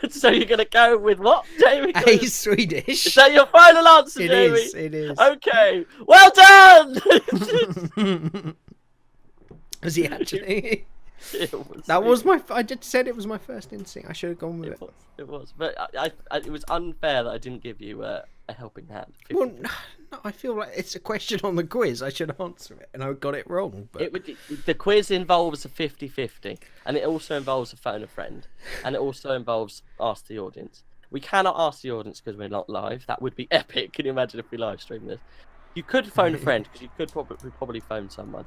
So you're going to go with what, Jamie? A Swedish. Is that your final answer, It Jamie? is. It is. Okay. Well done! Was he actually? Was That was my. I just said it was my first instinct. I should have gone with it. It was. But it was unfair that I didn't give you a helping hand. Well, no, I feel like it's a question on the quiz. I should answer it, and I got it wrong. But The quiz involves a 50-50, and it also involves a phone a friend, and it also involves ask the audience. We cannot ask the audience because we're not live. That would be epic. Can you imagine if we live stream this? You could phone a friend because you could probably phone someone.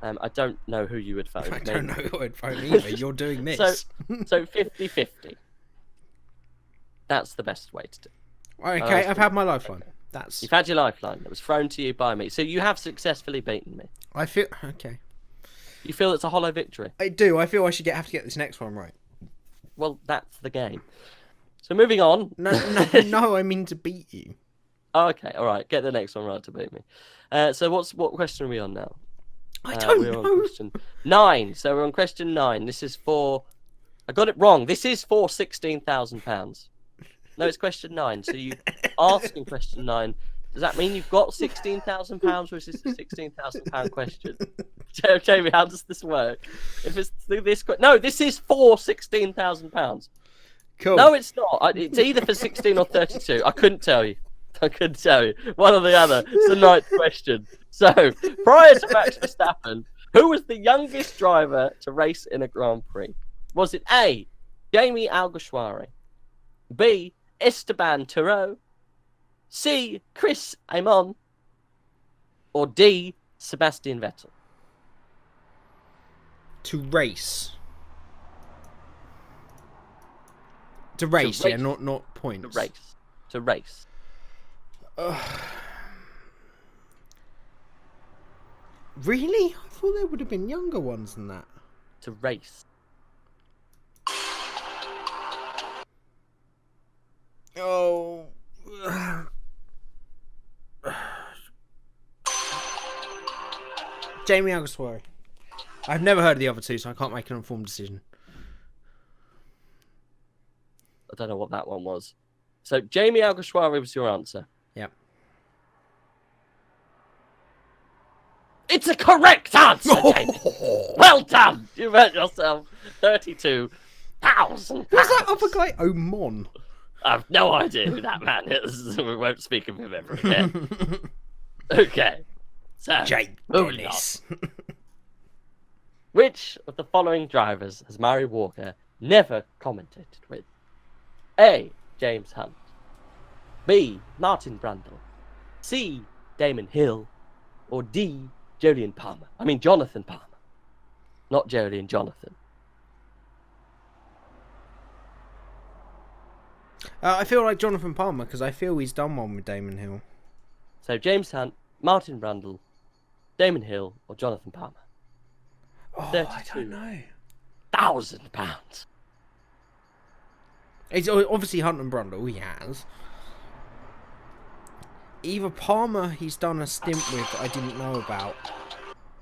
I don't know who you would phone. I don't know who I'd phone either. You're doing this. So 50-50. That's the best way to do it. Okay, I've had my lifeline. Okay. That's. You've had your lifeline. It was thrown to you by me. So you have successfully beaten me. I feel okay. You feel it's a hollow victory? I do. I feel I should have to get this next one right. Well, that's the game. So moving on. No, I mean to beat you. Oh, okay, all right. Get the next one right to beat me. So what question are we on now? I don't we're know. on question 9. So we're on question 9. This is for. I got it wrong. This is for £16,000. No, it's question 9. So you ask in question 9. Does that mean you've got £16,000, or is this a £16,000 question? Jamie, how does this work? If it's this, no, this is for £16,000. Cool. No, it's not. It's either for 16 or 32. I couldn't tell you. One or the other. It's the 9th question. So, prior to Max Verstappen, who was the youngest driver to race in a Grand Prix? Was it A, Jamie Alguersuari, B, Esteban Tureau, C, Chris Amon, or D, Sebastian Vettel? To race. To race, yeah, not points. To race. Really? I thought there would have been younger ones than that. To race. Oh. Jamie Alguersuari. I've never heard of the other two, so I can't make an informed decision. I don't know what that one was. So, Jamie Alguersuari was your answer. Yep. It's a correct answer, Jamie. Well done. You've earned yourself £32,000. Who's that other guy? Oman. I've no idea who that man is. We won't speak of him ever again. Okay. So, Jake moving Dennis. on. Which of the following drivers has Murray Walker never commentated with? A, James Hunt. B, Martin Brundle. C, Damon Hill. Or D, Jonathan Palmer. Not Jolien, Jonathan. I feel like Jonathan Palmer because I feel he's done one with Damon Hill. So James Hunt, Martin Brundle, Damon Hill, or Jonathan Palmer? Oh, I don't know. £1,000. It's obviously Hunt and Brundle. He has. Either Palmer he's done a stint with that I didn't know about,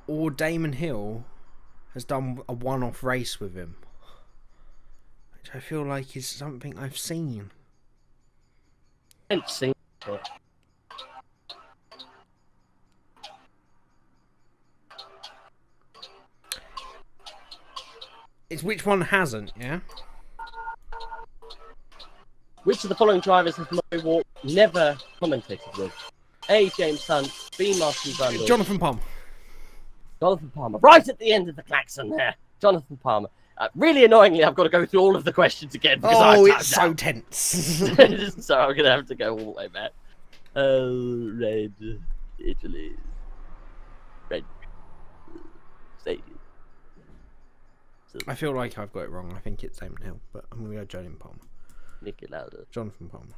or Damon Hill has done a one-off race with him, which I feel like is something I've seen. It's which one hasn't, yeah? Which of the following drivers has Murray Walker never commentated with? A, James Hunt. B, Martin Brundle. Jonathan Palmer. Jonathan Palmer. Right at the end of the klaxon there. Jonathan Palmer. Really annoyingly, I've got to go through all of the questions again. Oh, it's so tense. So I'm going to have to go all the way back. Red. Italy. Red. Stadium. I feel like I've got it wrong. I think it's Damon Hill, but I'm going to go Jonathan Palmer. Niki Lauda. Jonathan Palmer.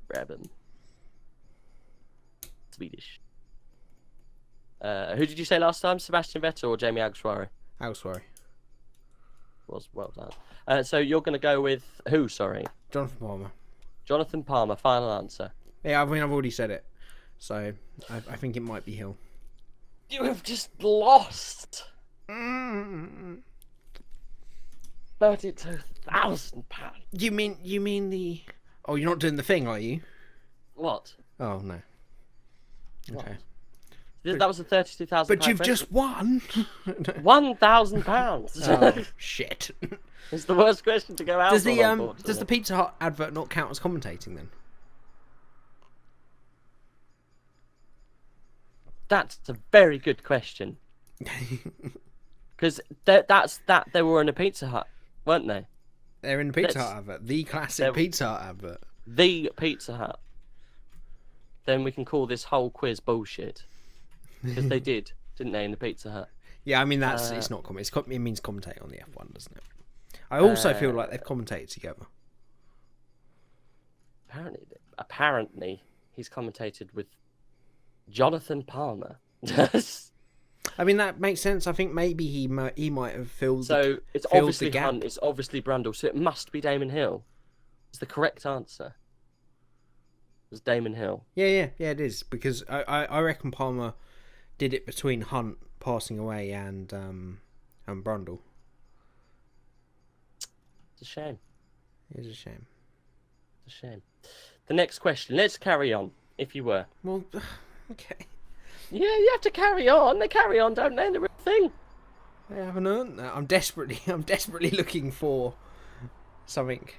Brabham. Swedish. Who did you say last time? Sebastian Vettel or Jamie Alguersuari? Alguersuari. Was well done. So you're going to go with who? Sorry, Jonathan Palmer. Jonathan Palmer. Final answer. Yeah, I mean I've already said it, so I think it might be Hill. You have just lost £32,000. You mean the? Oh, you're not doing the thing, are you? What? Oh no. Okay. That was a £32,000. But you've just won. £1,000. Oh shit. It's the worst question to go out. Does the Pizza Hut advert not count as commentating then? That's a very good question. Because they were in a Pizza Hut, weren't they? They're in the Pizza Hut advert. The classic Pizza Hut advert. The Pizza Hut. Then we can call this whole quiz bullshit. Because they didn't they, in the Pizza Hut? Yeah, I mean it's not it means commentate on the F1, doesn't it? I also feel like they've commentated together. Apparently, he's commentated with Jonathan Palmer. I mean that makes sense. I think maybe he might have filled. So it's filled obviously the gap. Hunt. It's obviously Brundle. So it must be Damon Hill. It's the correct answer. It's Damon Hill. Yeah, it is because I reckon Palmer did it between Hunt passing away and Brundle. It's a shame. It is a shame. It's a shame. The next question. Let's carry on, if you were. Well, okay. Yeah, you have to carry on. They carry on, don't they? The real thing. I haven't earned that. I'm desperately looking for something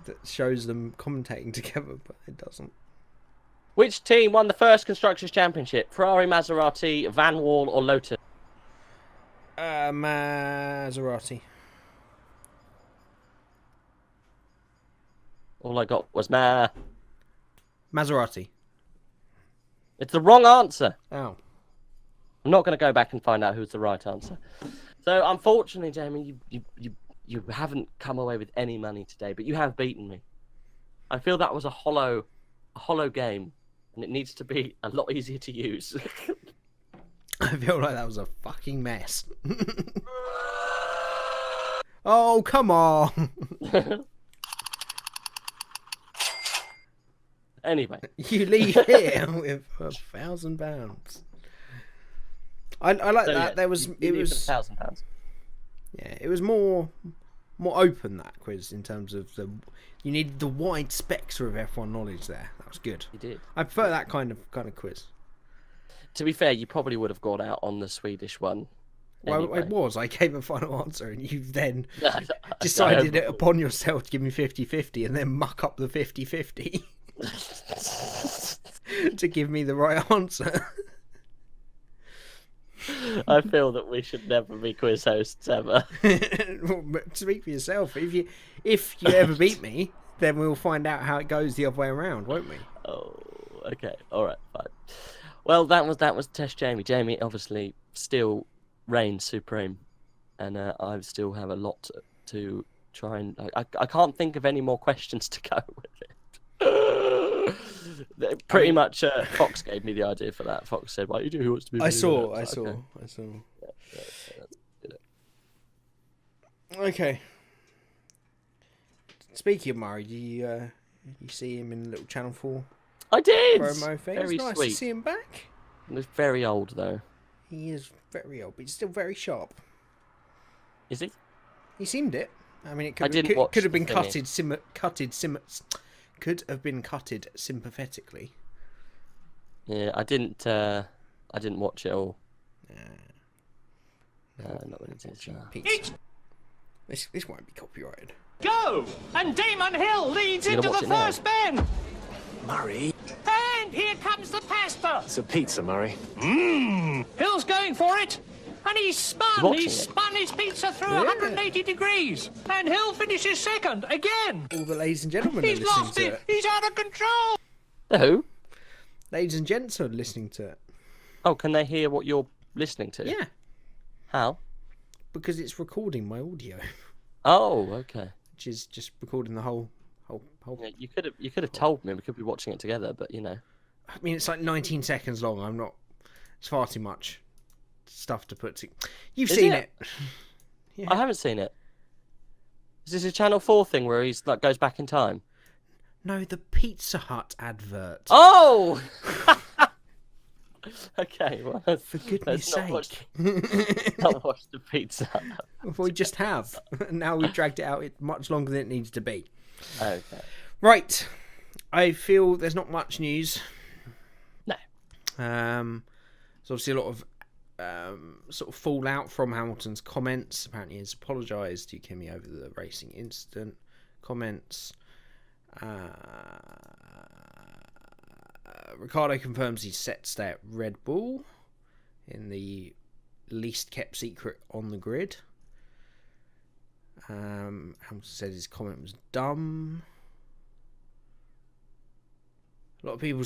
that shows them commentating together, but it doesn't. Which team won the first Constructors' Championship? Ferrari, Maserati, Van Wall, or Lotus? Maserati. All I got was Maserati. It's the wrong answer. Oh. I'm not going to go back and find out who's the right answer. So, unfortunately, Jamie, you haven't come away with any money today, but you have beaten me. I feel that was a hollow game, and it needs to be a lot easier to use. I feel like that was a fucking mess. Oh, come on. Anyway. You leave here with £1,000. I like So, that. Yeah, It was £1,000. Yeah, it was more open, that quiz, in terms of you needed the wide spectrum of F1 knowledge there. That was good. You did. I prefer that kind of quiz. To be fair, you probably would have got out on the Swedish one. Well, anyway. it was. I gave a final answer, and you then decided it upon yourself to give me 50-50 and then muck up the 50-50 to give me the right answer. I feel that we should never be quiz hosts ever. Speak for yourself. If you ever beat me, then we'll find out how it goes the other way around, won't we? Oh, okay. All right, fine. Well, that was Test Jamie. Jamie obviously still reigns supreme, and I still have a lot to try and. I can't think of any more questions to go with it. Pretty much, Fox gave me the idea for that. Fox said, "Why you do? Who wants to be?" I saw. Okay. Okay. Speaking of Murray, do you see him in the little Channel 4 I did. promo thing? Very It's nice sweet. to see him back. He's very old though. He is very old, but he's still very sharp. Is he? He seemed it. I mean, it I didn't watch could have been the thingy. could have been cutted sympathetically. Yeah, I didn't watch it all. Not really. Peace. This won't be copyrighted. Go! And Damon Hill leads You're into gonna the watch it now? first bend. Murray, And here comes the pasta. it's a pizza, Murray. Hill's going for it. And he's spun. watching He's it. spun his pizza through Yeah. 180 degrees. And Hill finishes second again. All the ladies and gentlemen are He's listening lost to it. it. He's out of control. Who? Ladies and gents are listening to it. Oh, can they hear what you're listening to? Yeah, How? because it's recording my audio, Oh, okay. which is just recording the whole. Yeah, you could have told me. We could be watching it together, but you know. I mean, it's like 19 seconds long. I'm not. It's far too much. stuff to put to. You've Is seen it? it. Yeah. I haven't seen it. Is this a Channel 4 thing where he's like goes back in time? No, the Pizza Hut advert. Oh! Okay, well, For goodness sake. Not watch the Pizza Hut. We just have. Now we've dragged it out much longer than it needs to be. Okay. Right. I feel there's not much news. No. There's obviously a lot of sort of fallout from Hamilton's comments. Apparently he's apologised to Kimi over the racing incident. Comments. Ricciardo confirms he's set to stay at Red Bull in the least kept secret on the grid. Hamilton said his comment was dumb. A lot of people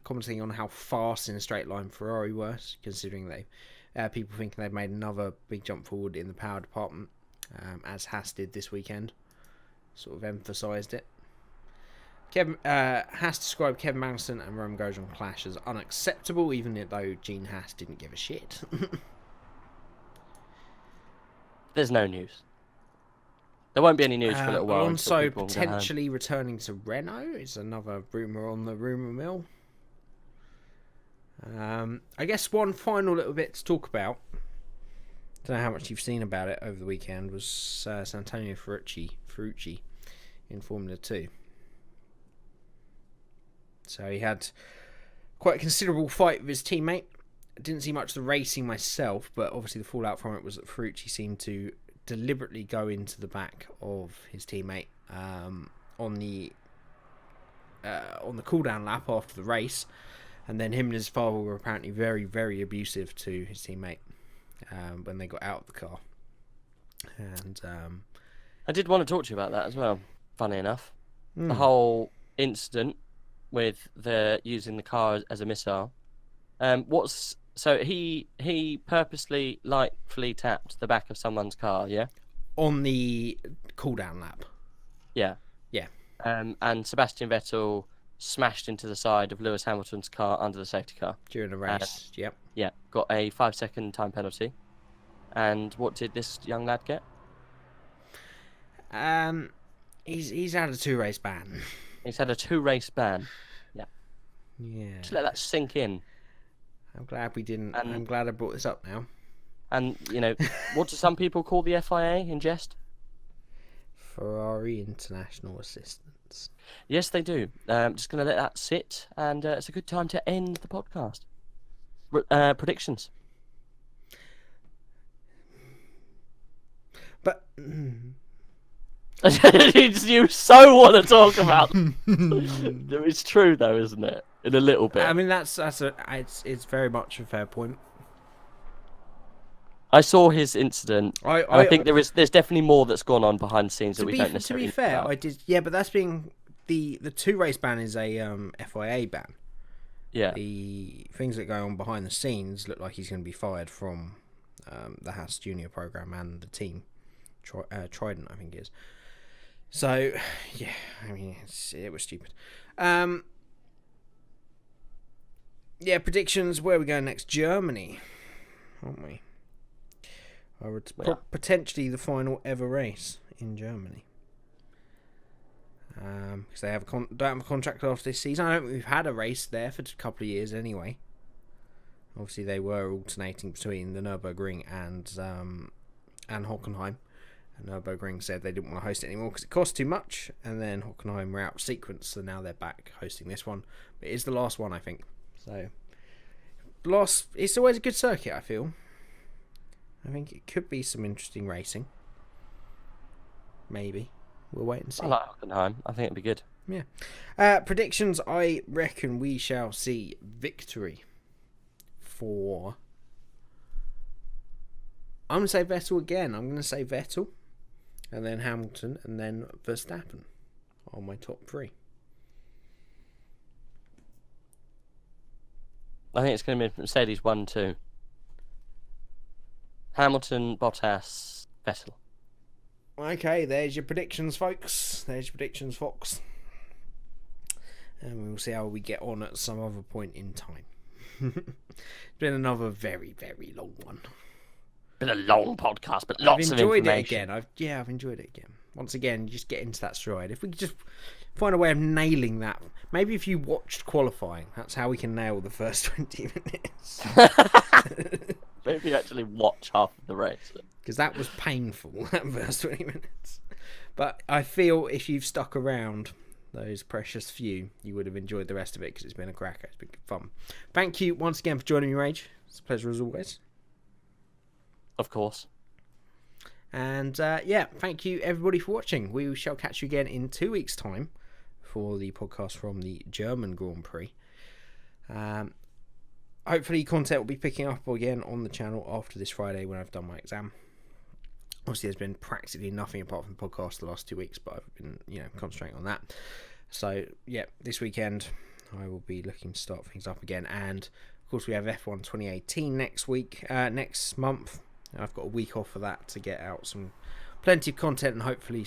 commenting on how fast in a straight line Ferrari were, considering people thinking they've made another big jump forward in the power department, as Haas did this weekend. Sort of emphasised it. Haas described Kevin Magnussen and Roman Grosjean clash as unacceptable, even though Gene Haas didn't give a shit. There's no news. There won't be any news for a little while. Alonso potentially returning to Renault is another rumour on the rumour mill. I guess one final little bit to talk about, don't know how much you've seen about it over the weekend, was Santonio Ferrucci in Formula 2. So he had quite a considerable fight with his teammate. I didn't see much of the racing myself, but obviously the fallout from it was that Ferrucci seemed to deliberately go into the back of his teammate on the cool-down lap after the race, and then him and his father were apparently very, very abusive to his teammate when they got out of the car. And I did want to talk to you about that as well. Funny enough, the whole incident with the using the car as a missile. So he purposely lightly tapped the back of someone's car, yeah? On the cool-down lap. Yeah. Yeah. And Sebastian Vettel smashed into the side of Lewis Hamilton's car under the safety car. During a race, yep. Yeah, got a 5-second time penalty. And what did this young lad get? He's had a 2-race ban. He's had a 2-race ban. Yeah. Yeah. Just let that sink in. I'm glad we didn't. I'm glad I brought this up now. And, what do some people call the FIA in jest? Ferrari International Assistance. Yes, they do. Just going to let that sit, and it's a good time to end the podcast. Predictions. But you so want to talk about. It's true, though, isn't it? In a little bit. I mean, it's very much a fair point. I saw his incident. I think there's definitely more that's gone on behind the scenes that we don't necessarily. To be fair, I did. Yeah, but that's being the 2-race ban is a FIA ban. Yeah. The things that go on behind the scenes look like he's going to be fired from the Haas Junior program and the team, Trident, I think it is. So, yeah, I mean, it was stupid. Yeah, predictions. Where are we going next? Germany, aren't we? Potentially the final ever race in Germany. Because they don't have a contract after this season. I don't think we've had a race there for a couple of years anyway. Obviously, they were alternating between the Nürburgring and Hockenheim. And Nürburgring said they didn't want to host it anymore because it cost too much. And then Hockenheim were out of sequence, so now they're back hosting this one. But it is the last one, I think. So, it's always a good circuit, I feel. I think it could be some interesting racing. Maybe. We'll wait and see. I like Hockenheim. I think it'd be good. Yeah. Predictions, I reckon we shall see victory for... I'm going to say Vettel again. I'm going to say Vettel, and then Hamilton, and then Verstappen are my top 3. I think it's going to be Mercedes 1-2. Hamilton, Bottas, Vettel. Okay, there's your predictions, folks. There's your predictions, Fox. And we'll see how we get on at some other point in time. It's been another very, very long one. Been a long podcast, but lots of I've enjoyed information. it again. I've enjoyed it again. Once again, you just get into that stride. If we could just find a way of nailing that. Maybe if you watched qualifying, that's how we can nail the first 20 minutes. Maybe actually watch half of the race. Because that was painful, that first 20 minutes. But I feel if you've stuck around those precious few, you would have enjoyed the rest of it because it's been a cracker. It's been good fun. Thank you once again for joining me, Rage. It's a pleasure as always. Of course. And yeah, thank you everybody for watching. We shall catch you again in 2 weeks' time for the podcast from the German Grand Prix. Hopefully content will be picking up again on the channel after this Friday when I've done my exam. Obviously there's been practically nothing apart from podcasts the last 2 weeks, but I've been concentrating on that. So yeah, this weekend I will be looking to start things up again. And of course we have F1 2018 next month. I've got a week off for that to get out plenty of content and hopefully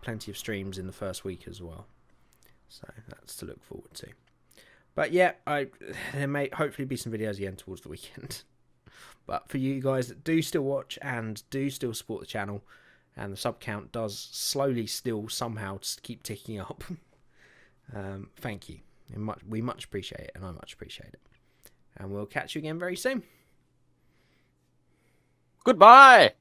plenty of streams in the first week as well. So that's to look forward to. But yeah, there may hopefully be some videos again towards the weekend. But for you guys that do still watch and do still support the channel, and the sub count does slowly still somehow just keep ticking up, thank you. We much appreciate it, and I much appreciate it. And we'll catch you again very soon. Goodbye!